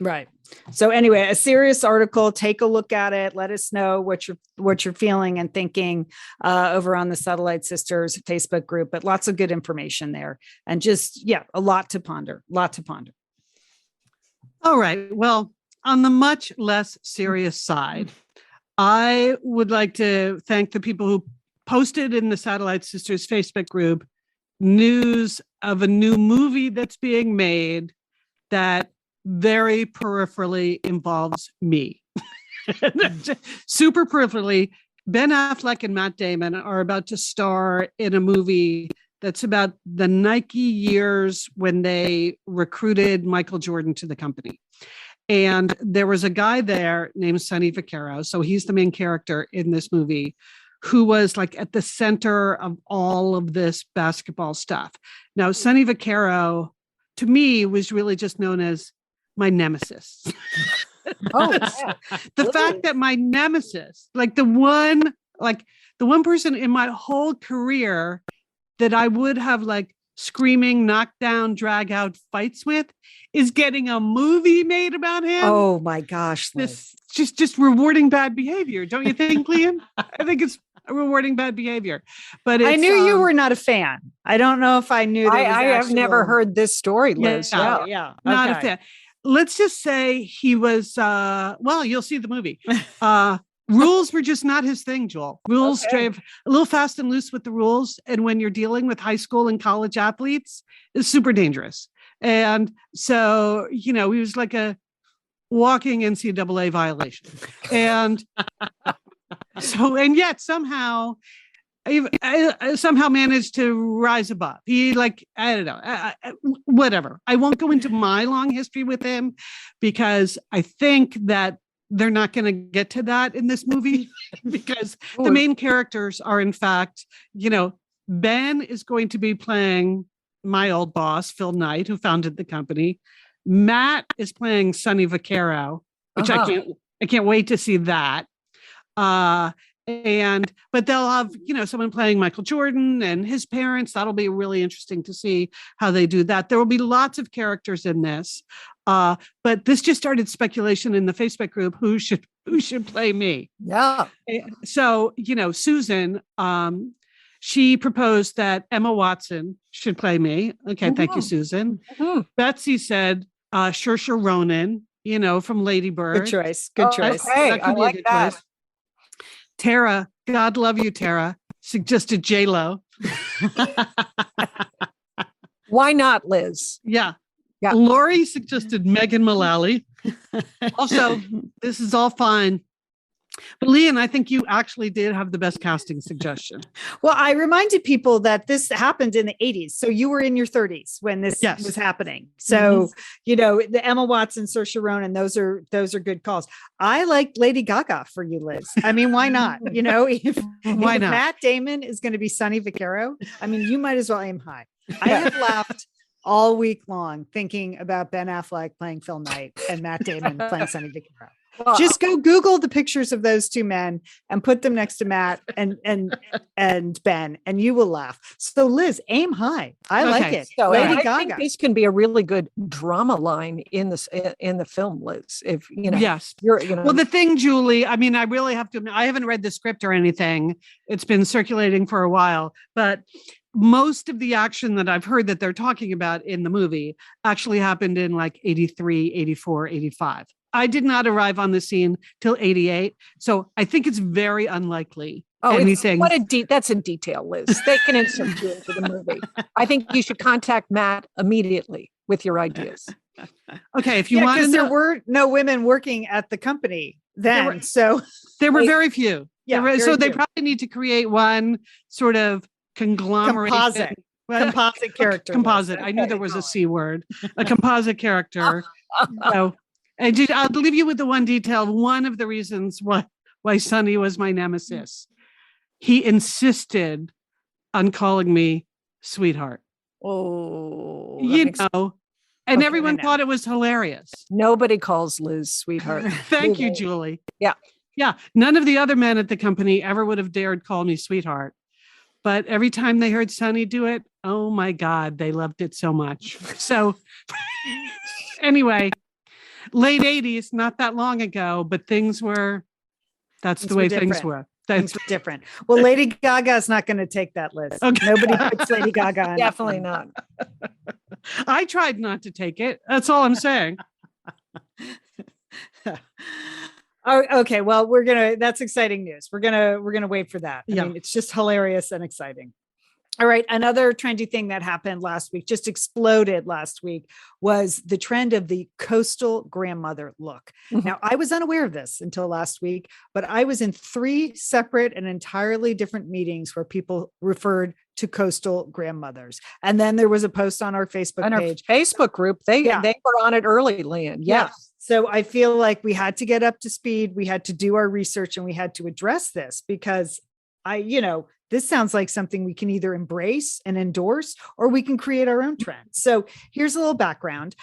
Right. So anyway, a serious article, take a look at it. Let us know what you're feeling and thinking over on the Satellite Sisters Facebook group, but lots of good information there, and just, a lot to ponder. All right. Well, on the much less serious side, I would like to thank the people who posted in the Satellite Sisters Facebook group news of a new movie that's being made that very peripherally involves me. Super peripherally. Ben Affleck and Matt Damon are about to star in a movie that's about the Nike years when they recruited Michael Jordan to the company. And there was a guy there named Sonny Vaccaro. So he's the main character in this movie, who was like at the center of all of this basketball stuff. Now, Sonny Vaccaro, to me, was really just known as my nemesis. The fact that my nemesis, like the one person in my whole career that I would have like screaming, knockdown, drag out fights with, is getting a movie made about him. Oh my gosh. This just rewarding bad behavior. Don't you think, Liam? I think it's rewarding bad behavior. But I knew you were not a fan. I don't know if I knew. I have never heard this story, Liz. Yeah. Not a fan. Let's just say he was, you'll see the movie. Rules were just not his thing, Joel. Rules, a little fast and loose with the rules. And when you're dealing with high school and college athletes, it's super dangerous. And so, he was like a walking NCAA violation. And yet somehow I somehow managed to rise above. He I don't know, whatever. I won't go into my long history with him, because I think that they're not going to get to that in this movie, because the main characters are, in fact, Ben is going to be playing my old boss, Phil Knight, who founded the company. Matt is playing Sonny Vaccaro, which I can't wait to see that. But they'll have, someone playing Michael Jordan and his parents. That'll be really interesting to see how they do that. There will be lots of characters in this. But this just started speculation in the Facebook group. Who should play me? Yeah. So, Susan, she proposed that Emma Watson should play me. Okay. Thank you, Susan. Betsy said, Saoirse Ronan, from Lady Bird. Good choice. Good choice. Okay. I like that. Choice. Tara, God love you, Tara, suggested J-Lo. Why not, Liz? Yeah. Yeah. Lori suggested Megan Mullally. Also, this is all fine. But Leanne, I think you actually did have the best casting suggestion. Well, I reminded people that this happened in the 80s. So you were in your 30s when this was happening. So, the Emma Watson, Saoirse Ronan, those are good calls. I like Lady Gaga for you, Liz. I mean, why not? If Matt Damon is going to be Sonny Vaccaro, I mean, you might as well aim high. I have laughed all week long thinking about Ben Affleck playing Phil Knight and Matt Damon playing Sonny Vaccaro. Well, just go Google the pictures of those two men and put them next to Matt and Ben, and you will laugh. So Liz, aim high. I like it. So Lady I Gaga. think this can be a really good drama line in the film, Liz. If yes, well, the thing, Julie. I mean, I really have to admit, I haven't read the script or anything. It's been circulating for a while, but most of the action that I've heard that they're talking about in the movie actually happened in like 83, 84, 85. I did not arrive on the scene till 88. So I think it's very unlikely. Anything. That's a detail, Liz. They can insert you into the movie. I think you should contact Matt immediately with your ideas. Okay. If you want to know, there were no women working at the company then. There were very few. Yeah. So they probably need to create one sort of conglomerate. Composite character. Composite. I knew there was a C word. A composite character. So, I'll leave you with the one detail. One of the reasons why Sonny was my nemesis. He insisted on calling me sweetheart. Oh, and everyone thought it was hilarious. Nobody calls Liz sweetheart. Thank you, Julie. Yeah. Yeah. None of the other men at the company ever would have dared call me sweetheart. But every time they heard Sonny do it, oh my God, they loved it so much. So anyway, late 80s, not that long ago, but things were different. Things were different. Well, Lady Gaga is not going to take that list. Okay. Nobody puts Lady Gaga on. Definitely not. I tried not to take it. That's all I'm saying. Okay. Well, that's exciting news. We're going to wait for that. I mean, it's just hilarious and exciting. All right. Another trendy thing that happened last week, just exploded last week, was the trend of the coastal grandmother look. Mm-hmm. Now, I was unaware of this until last week, but I was in 3 separate and entirely different meetings where people referred to coastal grandmothers. And then there was a post on our Facebook page. Our Facebook group. They were on it early, Leanne. Yeah. So I feel like we had to get up to speed. We had to do our research and we had to address this because this sounds like something we can either embrace and endorse, or we can create our own trend. So here's a little background.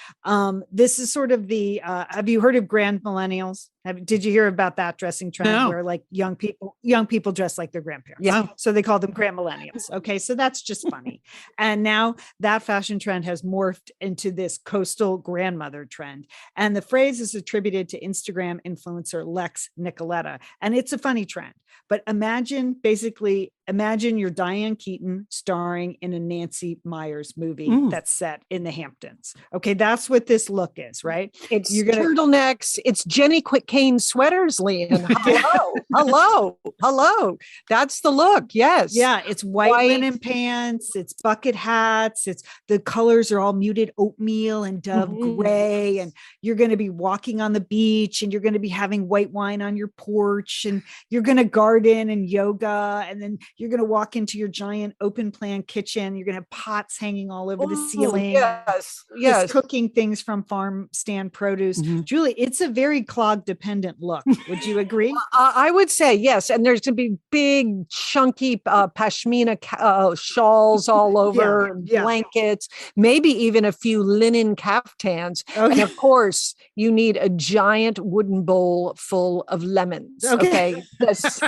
This is sort of have you heard of grand millennials? Did you hear about that dressing trend where like young people dress like their grandparents? Yeah. So they call them grand millennials. Okay. So that's just funny. And now that fashion trend has morphed into this coastal grandmother trend. And the phrase is attributed to Instagram influencer Lex Nicoletta. And it's a funny trend, but imagine you're Diane Keaton starring in a Nancy Meyers movie that's set in the Hamptons. Okay. That's what this look is, right? It's turtlenecks. It's Jenny Kane sweaters, Leanne. Hello. That's the look. Yes. Yeah. It's white linen pants. It's bucket hats. It's the colors are all muted oatmeal and dove gray. And you're going to be walking on the beach and you're going to be having white wine on your porch and you're going to garden and yoga. And then You're going to walk into your giant open plan kitchen. You're going to have pots hanging all over the Oh, ceiling. yes, Just yes. cooking things from farm stand produce. Mhm. Julie, it's a very clog dependent look. Would you agree? I would say yes, and there's going to be big, chunky pashmina shawls all over, and yeah. blankets, maybe even a few linen caftans. And Okay. of course, you need a giant wooden bowl full of lemons. Okay, That's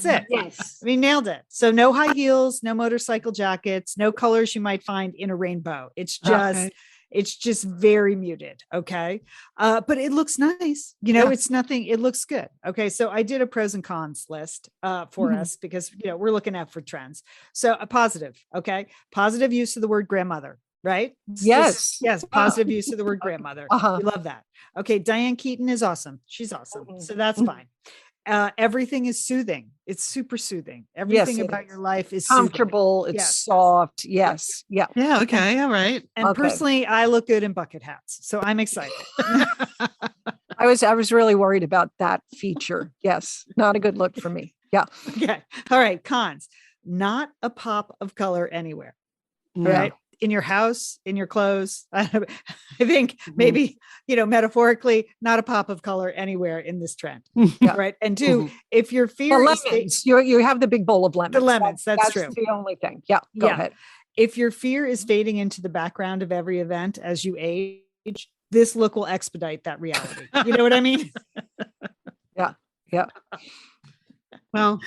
it. Yes. I mean, nailed it. So no high heels, no motorcycle jackets, no colors you might find in a rainbow. It's just, Okay. it's just very muted. Okay. But it looks nice. You know, Yeah. it's nothing, it looks good. Okay. So I did a pros and cons list for Mhm. us because, you know, we're looking out for trends. So a positive. Okay. Positive use of the word grandmother, right? It's Yes. just- yes. Positive use of the word grandmother. Uh-huh. We love that. Okay. Diane Keaton is awesome. She's awesome. Mhm. So that's Mhm. fine. Everything is soothing. It's super soothing. Everything it about is. your life is soothing. Comfortable. It's Yes. soft. Yes. Yeah. Yeah. Okay. All right. And Okay. personally, I look good in bucket hats, so I'm excited. I was really worried about that feature. Yes. Not a good look for me. Yeah. Okay. All right. Cons. Not a pop of color anywhere. Yeah. Right. In your house, in your clothes. I think Mhm. maybe, you know, metaphorically, not a pop of color anywhere in this trend. Yeah. Right. And two, Mhm. if your fear The is fa- lemons. You have the big bowl of lemons. lemons, that's true. the only thing. Yeah. Go Yeah. ahead. if your fear is fading into the background of every event as you age, this look will expedite that reality. You know what I mean? Yeah. Well,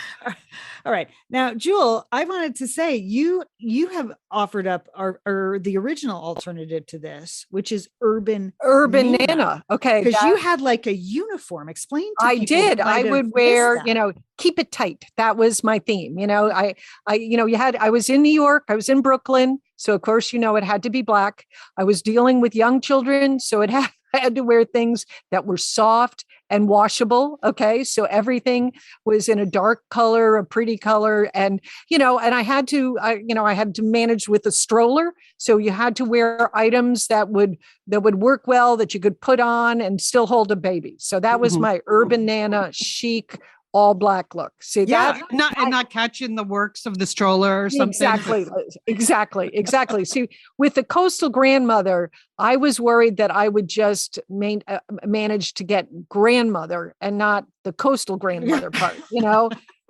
All right. Now, Jewel, I wanted to say you have offered up or the original alternative to this, which is urban Nana. Okay. because you had like a uniform. Explain to I people who did. might I have would missed wear, that. keep it tight. That was my theme. I was in New York, I was in Brooklyn. So of course, it had to be black. I was dealing with young children. So I had to wear things that were soft and washable. Okay. So everything was in a dark color, a pretty color. And, and I had to, I had to manage with a stroller. So you had to wear items that would work well, that you could put on and still hold a baby. So that was Mhm. my urban Nana chic, all black look. See Yeah. that? not catching the works of the stroller or something. Exactly, Liz. Exactly. See, with the coastal grandmother, I was worried that I would just manage to get grandmother and not the coastal grandmother part,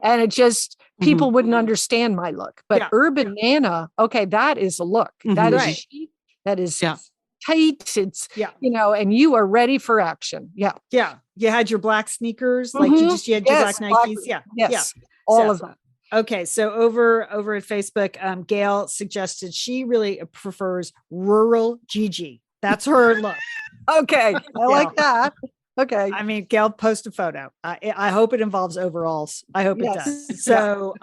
and it just people wouldn't understand my look. But Yeah. urban Nana, okay, that is a look. That is Right. chic. That is Yeah. tight. It's Yeah. and you are ready for action. Yeah. Yeah. You had your black sneakers, like Mhm. you had your Yes, black black- Nikes. Yeah. Yes. Yeah. All So- of that. Okay, so over at Facebook, Gail suggested she really prefers rural Gigi. That's her look. Okay. I like that. Okay. I mean, Gail, post a photo. I hope it involves overalls. I hope it does. Yes. So,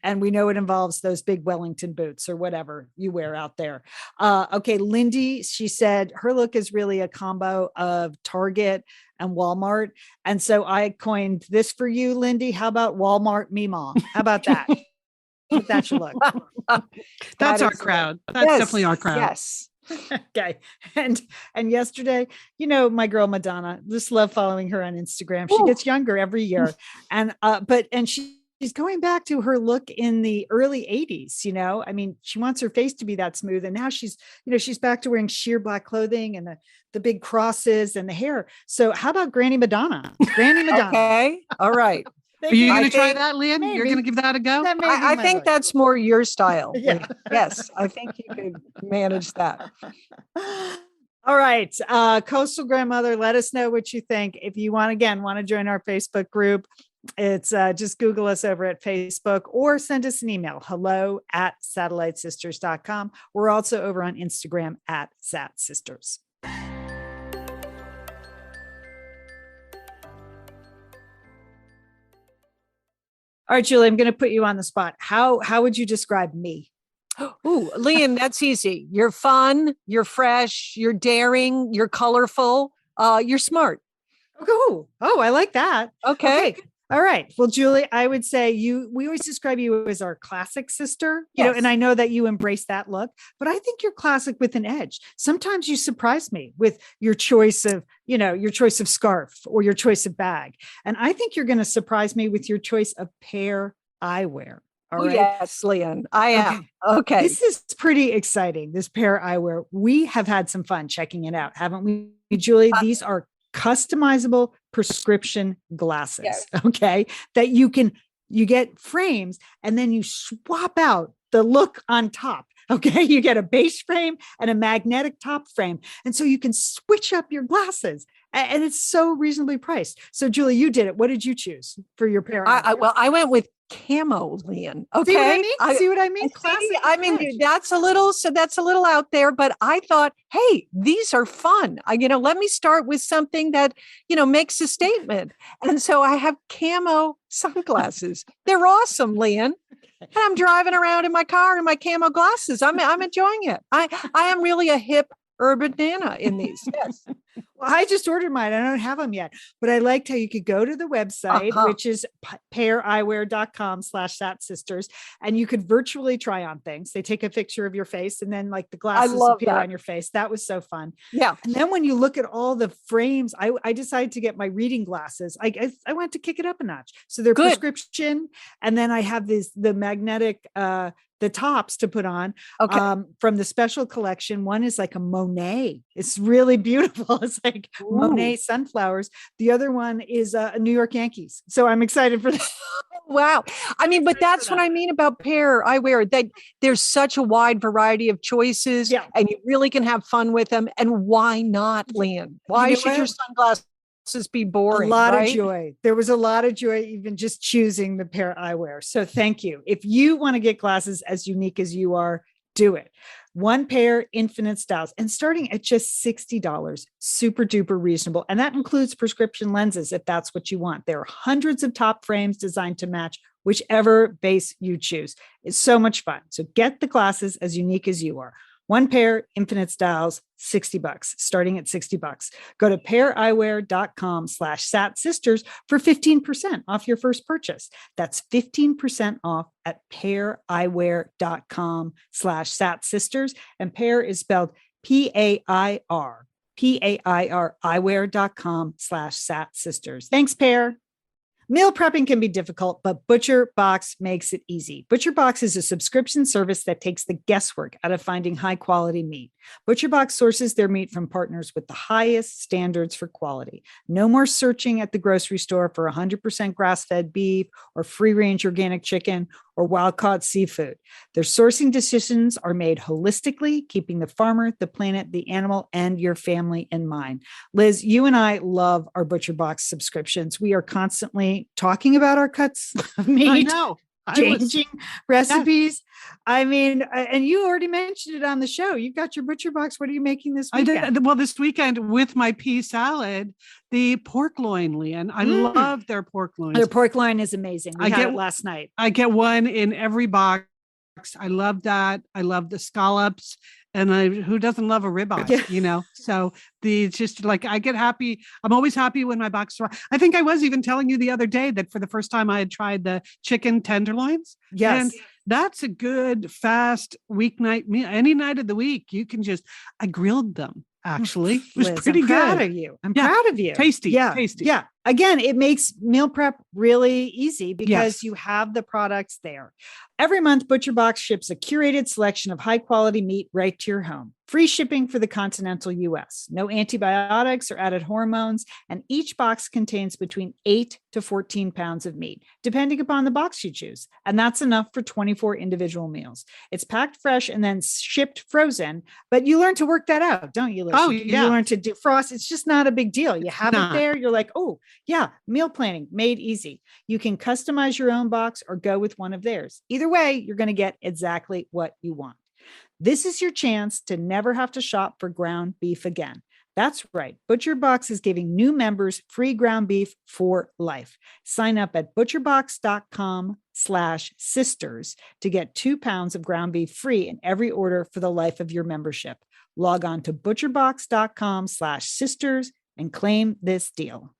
and we know it involves those big Wellington boots or whatever you wear out there. Okay, Lindy, she said her look is really a combo of Target and Walmart. And so I coined this for you, Lindy. How about Walmart Mima? How about that? That's your look. That's That our is- crowd. That's Yes, definitely our crowd. Yes. Okay. And yesterday, my girl Madonna, just love following her on Instagram. She Ooh. gets younger every year. And she's going back to her look in the early 80s, I mean, she wants her face to be that smooth. And now she's back to wearing sheer black clothing and the big crosses and the hair. So how about Granny Madonna? Granny Madonna. Okay. All right. Are you I going to try think that, Liam? maybe. You're going to give that a go? That may be I my think look. that's more your style. Yeah. Yes. I think you could manage that. All right. Coastal Grandmother, let us know what you think. If you want to join our Facebook group, it's just Google us over at Facebook or send us an email, hello@satellitesisters.com. We're also over on Instagram @SatSisters. All right, Julie, I'm going to put you on the spot. How would you describe me? Ooh, Liam, that's easy. You're fun, you're fresh, you're daring, you're colorful, you're smart. Oh, I like that. Okay. All right. Well, Julie, I would say we always describe you as our classic sister, Yes. and I know that you embrace that look, but I think you're classic with an edge. Sometimes you surprise me with your choice of scarf or your choice of bag. And I think you're going to surprise me with your choice of Pear Eyewear. All Oh, right. yes, Leanne, I am. Okay. This is pretty exciting. This Pear Eyewear. We have had some fun checking it out, haven't we, Julie? These are customizable prescription glasses. Yes. Okay. That you get frames and then you swap out the look on top. Okay. You get a base frame and a magnetic top frame. And so you can switch up your glasses and it's so reasonably priced. So Julie, you did it. What did you choose for your Pear Eyewear? Well, I went with camo, Leanne. Okay. See what I mean? See what I mean? See, Classic I mean, match. that's a little out there, but I thought, hey, these are fun. Let me start with something that, makes a statement. And so I have camo sunglasses. They're awesome, Leanne. And I'm driving around in my car in my camo glasses. I'm enjoying it. I am really a hip urban nana in these. Yes. Well, I just ordered mine. I don't have them yet, but I liked how you could go to the website, which is peareyewear.com/satsisters. And you could virtually try on things. They take a picture of your face and then like the glasses appear on your face. That was so fun. Yeah. And then when you look at all the frames, I decided to get my reading glasses. I went to kick it up a notch. So they're prescription. And then I have the magnetic, the tops to put on from the special collection. One is like a Monet. It's really beautiful. It's like Monet sunflowers. The other one is a New York Yankees. So I'm excited for that. Wow. I mean, but that's what I mean about Pear Eyewear, that there's such a wide variety of choices and you really can have fun with them. And why not, Leanne? Why should your sunglasses be boring? A lot of joy. There was a lot of joy even just choosing the Pear Eyewear. So thank you. If you want to get glasses as unique as you are, do it. One pair, infinite styles, and starting at just $60, super duper reasonable. And that includes prescription lenses if that's what you want. There are hundreds of top frames designed to match whichever base you choose. It's so much fun. So get the glasses as unique as you are. One pair, infinite styles, $60, starting at $60. Go to peareyewear.com/satsisters for 15% off your first purchase. That's 15% off at peareyewear.com/satsisters. And Pear is spelled PAIR, PAIR, eyewear.com/satsisters. Thanks, Pear. Meal prepping can be difficult, but Butcher Box makes it easy. Butcher Box is a subscription service that takes the guesswork out of finding high quality meat. Butcher Box sources their meat from partners with the highest standards for quality. No more searching at the grocery store for 100% grass-fed beef or free-range organic chicken or wild-caught seafood. Their sourcing decisions are made holistically, keeping the farmer, the planet, the animal, and your family in mind. Liz, you and I love our Butcher Box subscriptions. We are constantly talking about our cuts of meat. I know. Changing recipes. I mean, and you already mentioned it on the show. You've got your Butcher Box. What are you making this weekend? I did. Well, this weekend with my pea salad, the pork loin, Leanne. I love their pork loin. Their pork loin is amazing. We had it last night. I get one in every box. I love that. I love the scallops. And who doesn't love a ribeye, So just like I get happy. I'm always happy when my box. I think I was even telling you the other day that for the first time I had tried the chicken tenderloins. Yes. And that's a good, fast weeknight meal. Any night of the week, I grilled them. Actually, it was pretty good. I'm proud of you. I'm proud of you. Tasty. Yeah. Tasty. Yeah. Again, it makes meal prep really easy because you have the products there. Every month, Butcher Box ships a curated selection of high quality meat right to your home. Free shipping for the continental US. No antibiotics or added hormones. And each box contains between 8 to 14 pounds of meat, depending upon the box you choose. And that's enough for 24 individual meals. It's packed fresh and then shipped frozen, but you learn to work that out, don't you, Liz? Oh, You learn to defrost. It's just not a big deal. You have it there. You're like, oh, yeah, meal planning made easy. You can customize your own box or go with one of theirs. Either way, you're going to get exactly what you want. This is your chance to never have to shop for ground beef again. That's right. Butcher Box is giving new members free ground beef for life. Sign up at butcherbox.com/sisters to get 2 pounds of ground beef free in every order for the life of your membership. Log on to butcherbox.com/sisters and claim this deal.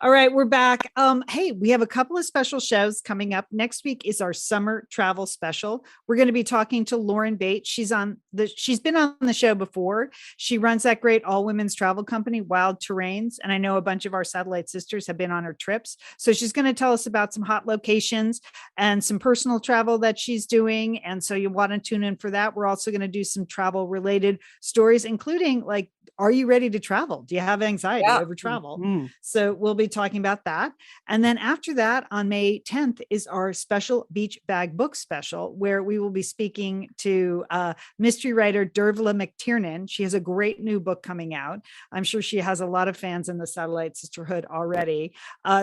All right, we're back. Hey, we have a couple of special shows coming up. Next week is our summer travel special. We're going to be talking to Lauren Bates. She's been on the show before. She runs that great all-women's travel company, Wild Terrains, and I know a bunch of our satellite sisters have been on her trips. So she's going to tell us about some hot locations and some personal travel that she's doing. And so you want to tune in for that. We're also going to do some travel related stories, including like, are you ready to travel? Do you have anxiety over travel? Mm. So we'll be talking about that. And then after that, on May 10th is our special beach bag book special, where we will be speaking to mystery writer Dervla McTiernan. She has a great new book coming out. I'm sure she has a lot of fans in the Satellite Sisterhood already.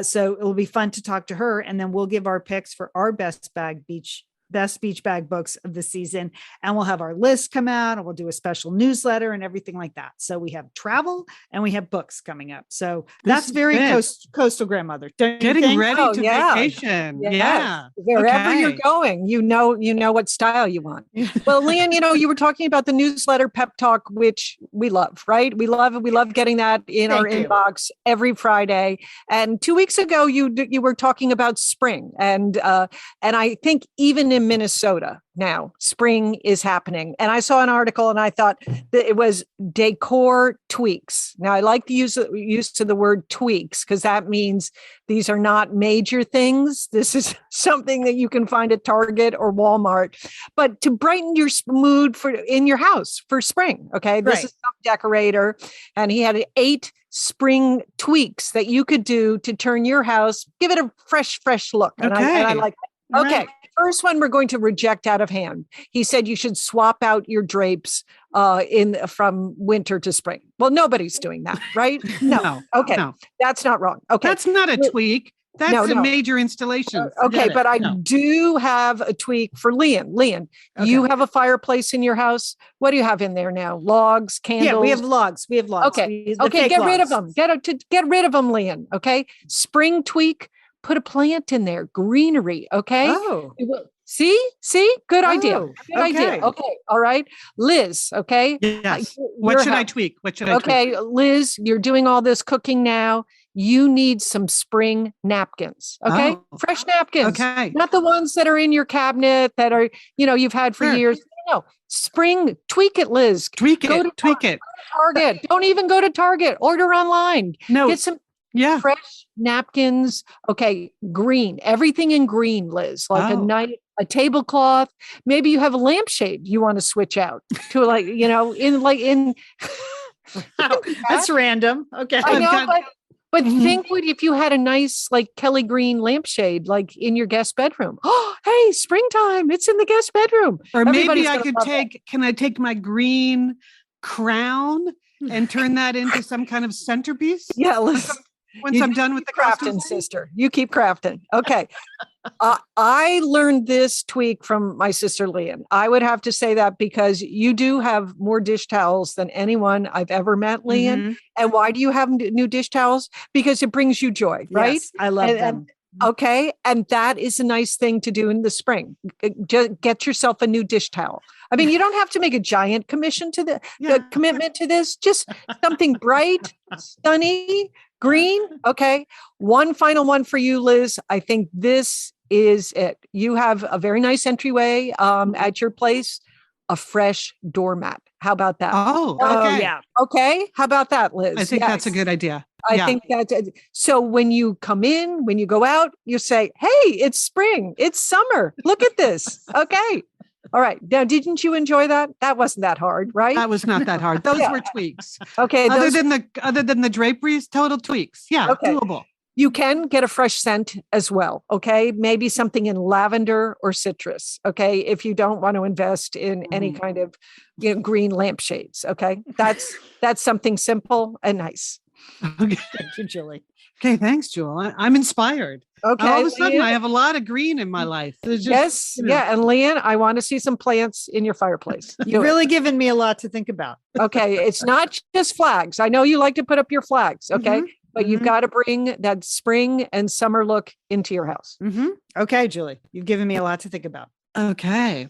So it'll be fun to talk to her. And then we'll give our picks for our best beach bag books of the season. And we'll have our list come out and we'll do a special newsletter and everything like that. So we have travel and we have books coming up. So that's very coastal grandmother. Getting ready to vacation. Yes. Yeah. Wherever you're going, you know what style you want. Well, Leanne, you were talking about the newsletter Pep Talk, which we love, right? We love getting that in our inbox every Friday. And 2 weeks ago, you were talking about spring. And I think even in Minnesota now, spring is happening. And I saw an article and I thought that it was decor tweaks. Now I like the use of the word tweaks because that means these are not major things. This is something that you can find at Target or Walmart, but to brighten your mood in your house for spring. Okay. This is some decorator and he had 8 spring tweaks that you could do to turn your house, give it a fresh look. And I like that. Okay. Right. First one we're going to reject out of hand. He said you should swap out your drapes from winter to spring. Well, nobody's doing that, right? No. Okay. No. That's not wrong. Okay. That's not a tweak. That's a major installation. Okay. But I do have a tweak for Leanne. Leanne, you have a fireplace in your house. What do you have in there now? Logs, candles? Yeah, we have logs. Okay. Get rid of them. Get rid of them, Leanne. Okay. Spring tweak. Put a plant in there, greenery. Okay. Oh, see, good idea. Good idea. Okay. All right. Liz. Okay. Yes. What should I tweak? Okay. Liz, you're doing all this cooking now. You need some spring napkins. Okay. Fresh napkins. Okay. Not the ones that are in your cabinet that are, you've had for years. No. Spring, tweak it, Liz. Tweak it. Target. Don't even go to Target. Order online. No. Get some fresh napkins. Okay. Green, everything in green, Liz, like a tablecloth. Maybe you have a lampshade you want to switch out to that's random. Okay. I know, but think if you had a nice like Kelly green lampshade, like in your guest bedroom. Oh, hey, springtime. It's in the guest bedroom. Or maybe can I take my green crown and turn that into some kind of centerpiece? Yeah. Listen. Once I'm done with the crafting, sister, you keep crafting. Okay. I learned this tweak from my sister Leanne. I would have to say that because you do have more dish towels than anyone I've ever met, Leanne. Mm-hmm. And why do you have new dish towels? Because it brings you joy, right? Yes, I love them. Okay. And that is a nice thing to do in the spring. Just get yourself a new dish towel. I mean, you don't have to make a giant commitment to this, just something bright, sunny, green. Okay. One final one for you, Liz. I think this is it. You have a very nice entryway at your place, a fresh doormat. How about that? Oh, okay. Yeah. Okay. How about that, Liz? I think that's a good idea. I think that. So when you come in, when you go out, you say, hey, it's spring. It's summer. Look at this. Okay. All right. Now, didn't you enjoy that? That wasn't that hard, right? That was not that hard. Those were tweaks. Okay. Other than the draperies, total tweaks. Yeah. Okay. Doable. You can get a fresh scent as well. Okay. Maybe something in lavender or citrus. Okay. If you don't want to invest in any kind of green lampshades. Okay. That's something simple and nice. Okay. Thank you, Julie. Okay. Thanks, Jewel. I'm inspired. Okay. All of a sudden, I have a lot of green in my life. Yes. Yeah. And Leanne, I want to see some plants in your fireplace. You've really given me a lot to think about. Okay. It's not just flags. I know you like to put up your flags. Okay. Mm-hmm. But you've got to bring that spring and summer look into your house. Mm-hmm. Okay, Julie, you've given me a lot to think about. Okay.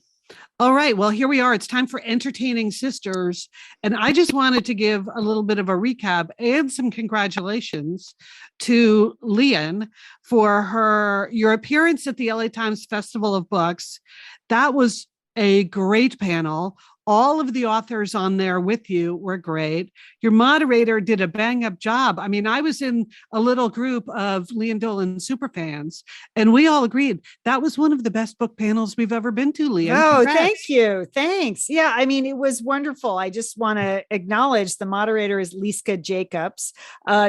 All right. Well, here we are. It's time for Entertaining Sisters. And I just wanted to give a little bit of a recap and some congratulations to Leanne for your appearance at the LA Times Festival of Books. That was a great panel. All of the authors on there with you were great. Your moderator did a bang up job. I mean, I was in a little group of Leanne Dolan superfans, and we all agreed that was one of the best book panels we've ever been to, Leanne. Oh, Congrats. thank you. Thanks. Yeah, I mean, it was wonderful. I just want to acknowledge the moderator is Liska Jacobs.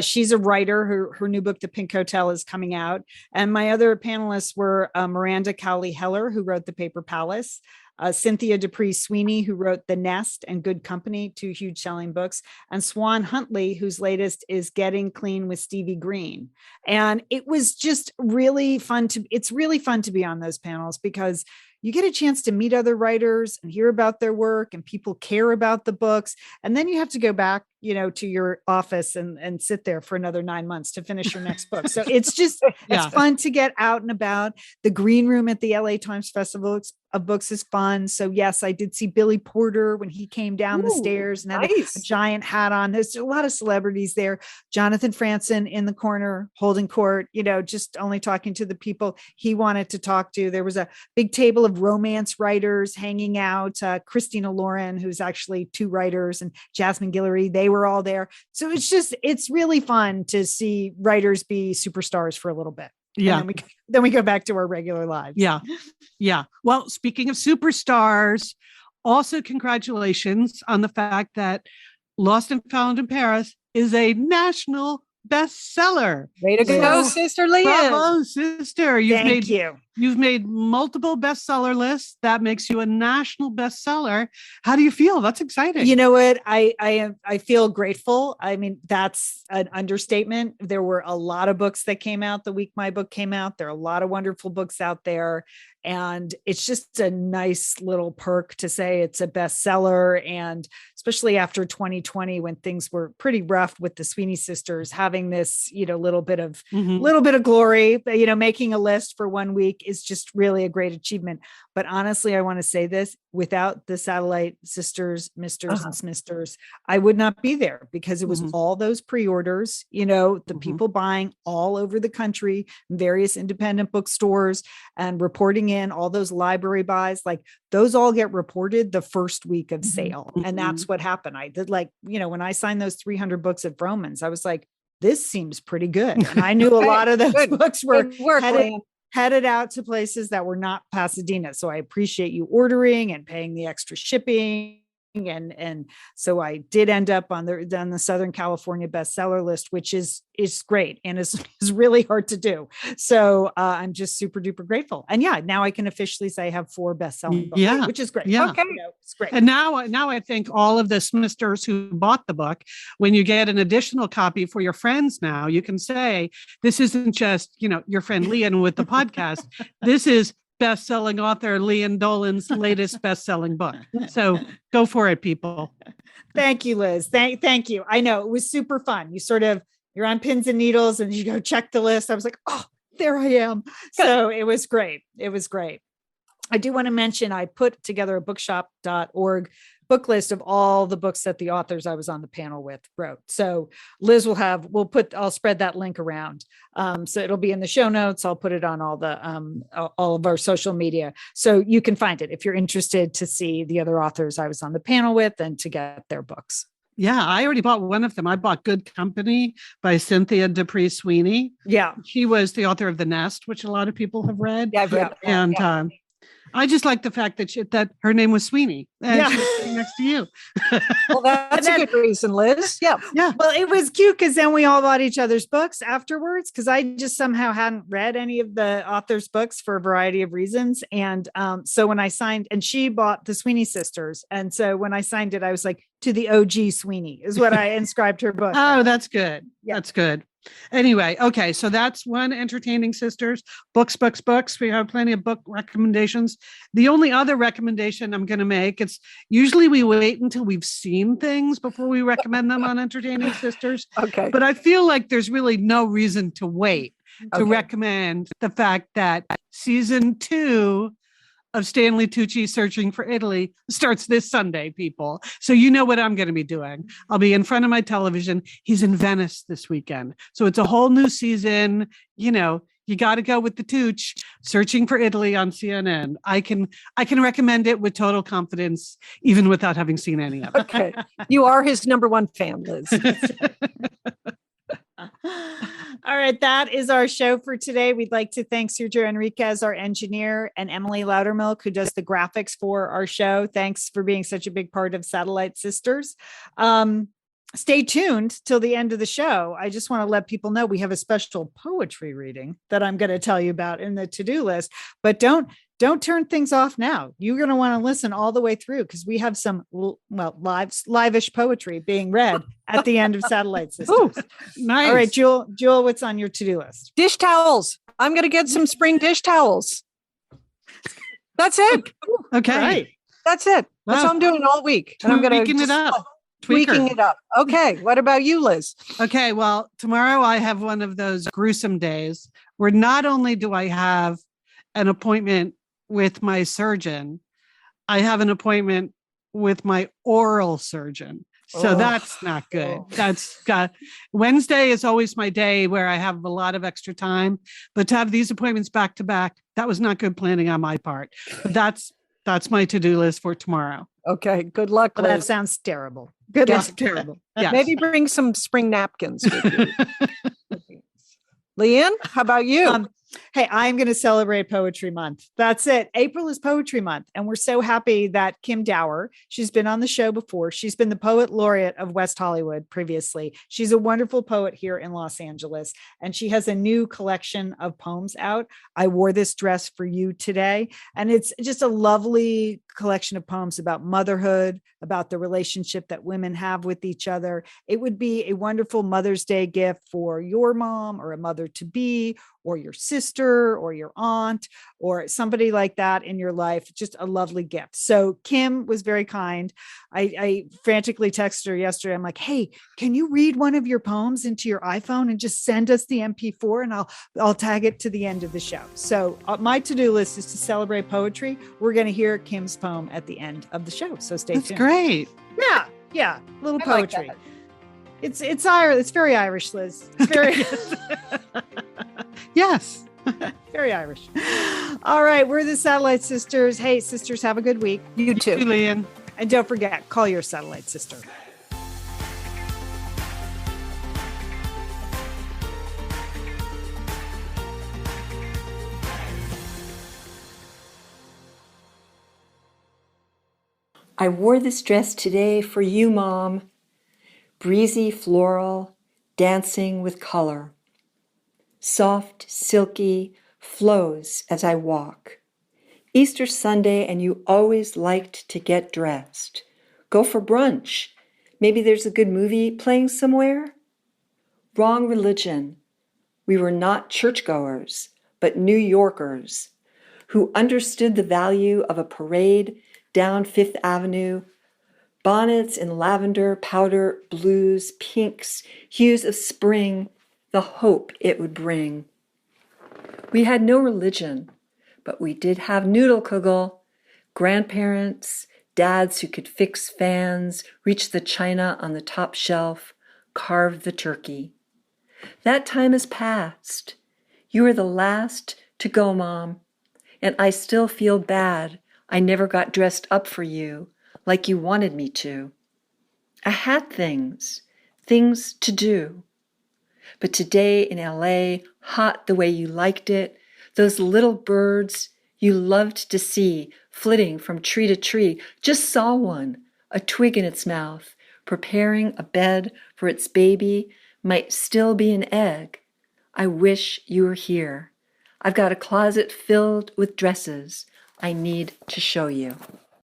She's a writer. Her new book, The Pink Hotel, is coming out. And my other panelists were Miranda Cowley Heller, who wrote The Paper Palace, Cynthia Dupree Sweeney, who wrote The Nest and Good Company, 2 huge selling books, and Swan Huntley, whose latest is Getting Clean with Stevie Green. And it was just really fun it's really fun to be on those panels because you get a chance to meet other writers and hear about their work, and people care about the books. And then you have to go back, to your office and sit there for another 9 months to finish your next book. So it's just, it's fun to get out and about. The green room at the LA Times Festival of Books is fun. So yes, I did see Billy Porter when he came down the stairs and had a giant hat on. There's a lot of celebrities there. Jonathan Franzen in the corner holding court, just only talking to the people he wanted to talk to. There was a big table of romance writers hanging out. Christina Lauren, who's actually 2 writers, and Jasmine Guillory, they were all there. So it's really fun to see writers be superstars for a little bit. Yeah. And then we go back to our regular lives. Yeah. Yeah. Well, speaking of superstars, also congratulations on the fact that Lost and Found in Paris is a national bestseller. Way to go, Sister Leanne. Bravo, sister. You've made multiple bestseller lists. That makes you a national bestseller. How do you feel? That's exciting. You know what? I feel grateful. I mean, that's an understatement. There were a lot of books that came out the week my book came out. There are a lot of wonderful books out there. And it's just a nice little perk to say it's a bestseller. And especially after 2020, when things were pretty rough with the Sweeney sisters, having this, little bit of glory, making a list for 1 week is just really a great achievement. But honestly, I want to say this, without the Satellite Sisters, Misters and Smisters, I would not be there, because it was all those pre-orders, the people buying all over the country, various independent bookstores, and reporting in all those library buys, like those all get reported the first week of sale. And that's what happened. I did when I signed those 300 books at Vroman's, I was like, this seems pretty good. And I knew a lot of those books were headed out to places that were not Pasadena. So I appreciate you ordering and paying the extra shipping. And so I did end up on the Southern California bestseller list, which is great and is really hard to do. So I'm just super duper grateful. And now I can officially say I have 4 best-selling books, which is great. Yeah. Okay. It's great. And now I think all of the Smisters who bought the book, when you get an additional copy for your friends now, you can say, this isn't just, your friend Leanne with the podcast. This is best-selling author Leanne Dolan's latest best-selling book. So go for it, people. Thank you, Liz. Thank you. I know it was super fun. You're on pins and needles and you go check the list. I was like, oh, there I am. So it was great. It was great. I do want to mention, I put together a bookshop.org book list of all the books that the authors I was on the panel with wrote. So Liz I'll spread that link around. So it'll be in the show notes. I'll put it on all of our social media. So you can find it if you're interested to see the other authors I was on the panel with and to get their books. Yeah, I already bought one of them. I bought Good Company by Cynthia Dupree Sweeney. Yeah. She was the author of The Nest, which a lot of people have read. Yeah, I've read that. And I just like the fact that her name was Sweeney and she was sitting next to you. Well, that's a good reason, Liz. Yeah. Yeah. Well, it was cute because then we all bought each other's books afterwards, because I just somehow hadn't read any of the author's books for a variety of reasons. And so when I signed, and she bought the Sweeney sisters. And so when I signed it, I was like, to the OG Sweeney is what I inscribed her book. Oh, that's good. Yeah. That's good. Anyway, okay, so that's one Entertaining Sisters. Books. We have plenty of book recommendations. The only other recommendation I'm going to make, it's usually we wait until we've seen things before we recommend them on Entertaining Sisters. Okay. But I feel like there's really no reason to wait to recommend the fact that season 2 of Stanley Tucci Searching for Italy starts this Sunday, people. So you know what I'm going to be doing. I'll be in front of my television. He's in Venice this weekend. So it's a whole new season. You know, you got to go with the Tooch, Searching for Italy on CNN. I can recommend it with total confidence, even without having seen any of it. Okay. You are his number one fan, Liz. All right, that is our show for today. We'd like to thank Sergio Enriquez, our engineer, and Emily Loudermilk, who does the graphics for our show. Thanks for being such a big part of Satellite Sisters. Stay tuned till the end of the show. I just want to let people know we have a special poetry reading that I'm going to tell you about in the to-do list, but don't turn things off now. You're going to want to listen all the way through because we have some live-ish poetry being read at the end of Satellite Sisters. Ooh, nice. All right, Jewel, what's on your to-do list? Dish towels. I'm going to get some spring dish towels. That's it. Okay. Right. That's it. That's Wow. what I'm doing all week. And I'm going to Tweaking it up. tweaking it up. Okay. What about you, Liz? Okay, well, tomorrow I have one of those gruesome days where not only do I have an appointment with my surgeon, I have an appointment with my oral surgeon. So that's not good. That's Wednesday is always my day where I have a lot of extra time, but to have these appointments back to back, that was not good planning on my part. But that's my to-do list for tomorrow. Okay. Good luck, Well, that Liz. sounds terrible. Good Yes, luck. terrible. Yes. Maybe bring some spring napkins with you. Leanne, how about you? Hey, I'm going to celebrate Poetry Month. That's it. April is Poetry Month. And we're so happy that Kim Dower, she's been on the show before. She's been the poet laureate of West Hollywood previously. She's a wonderful poet here in Los Angeles. And she has a new collection of poems out. I wore this dress for you today. And it's just a lovely collection of poems about motherhood, about the relationship that women have with each other. It would be a wonderful Mother's Day gift for your mom or a mother to be, or your sister or your aunt or somebody like that in your life. Just a lovely gift. So Kim was very kind. I frantically texted her yesterday. I'm like, hey, can you read one of your poems into your iPhone and just send us the MP4 and I'll tag it to the end of the show. So my to-do list is to celebrate poetry. We're going to hear Kim's poem at the end of the show. So stay tuned. That's great. Yeah. Little I like poetry. that. It's Irish. It's very Irish, Liz. It's very, Yes. very Irish. All right. We're the Satellite Sisters. Hey, sisters, have a good week. You too. Julian. And don't forget, call your satellite sister. I wore this dress today for you, Mom. Breezy floral, dancing with color. Soft, silky, flows as I walk. Easter Sunday and you always liked to get dressed. Go for brunch. Maybe there's a good movie playing somewhere. Wrong religion. We were not churchgoers, but New Yorkers who understood the value of a parade down Fifth Avenue, bonnets in lavender, powder, blues, pinks, hues of spring, the hope it would bring. We had no religion, but we did have Noodlekugel, grandparents, dads who could fix fans, reach the china on the top shelf, carve the turkey. That time is past. You were the last to go, Mom, and I still feel bad I never got dressed up for you like you wanted me to. I had things to do. But today in LA, hot the way you liked it, those little birds you loved to see flitting from tree to tree, just saw one, a twig in its mouth, preparing a bed for its baby, might still be an egg. I wish you were here. I've got a closet filled with dresses I need to show you.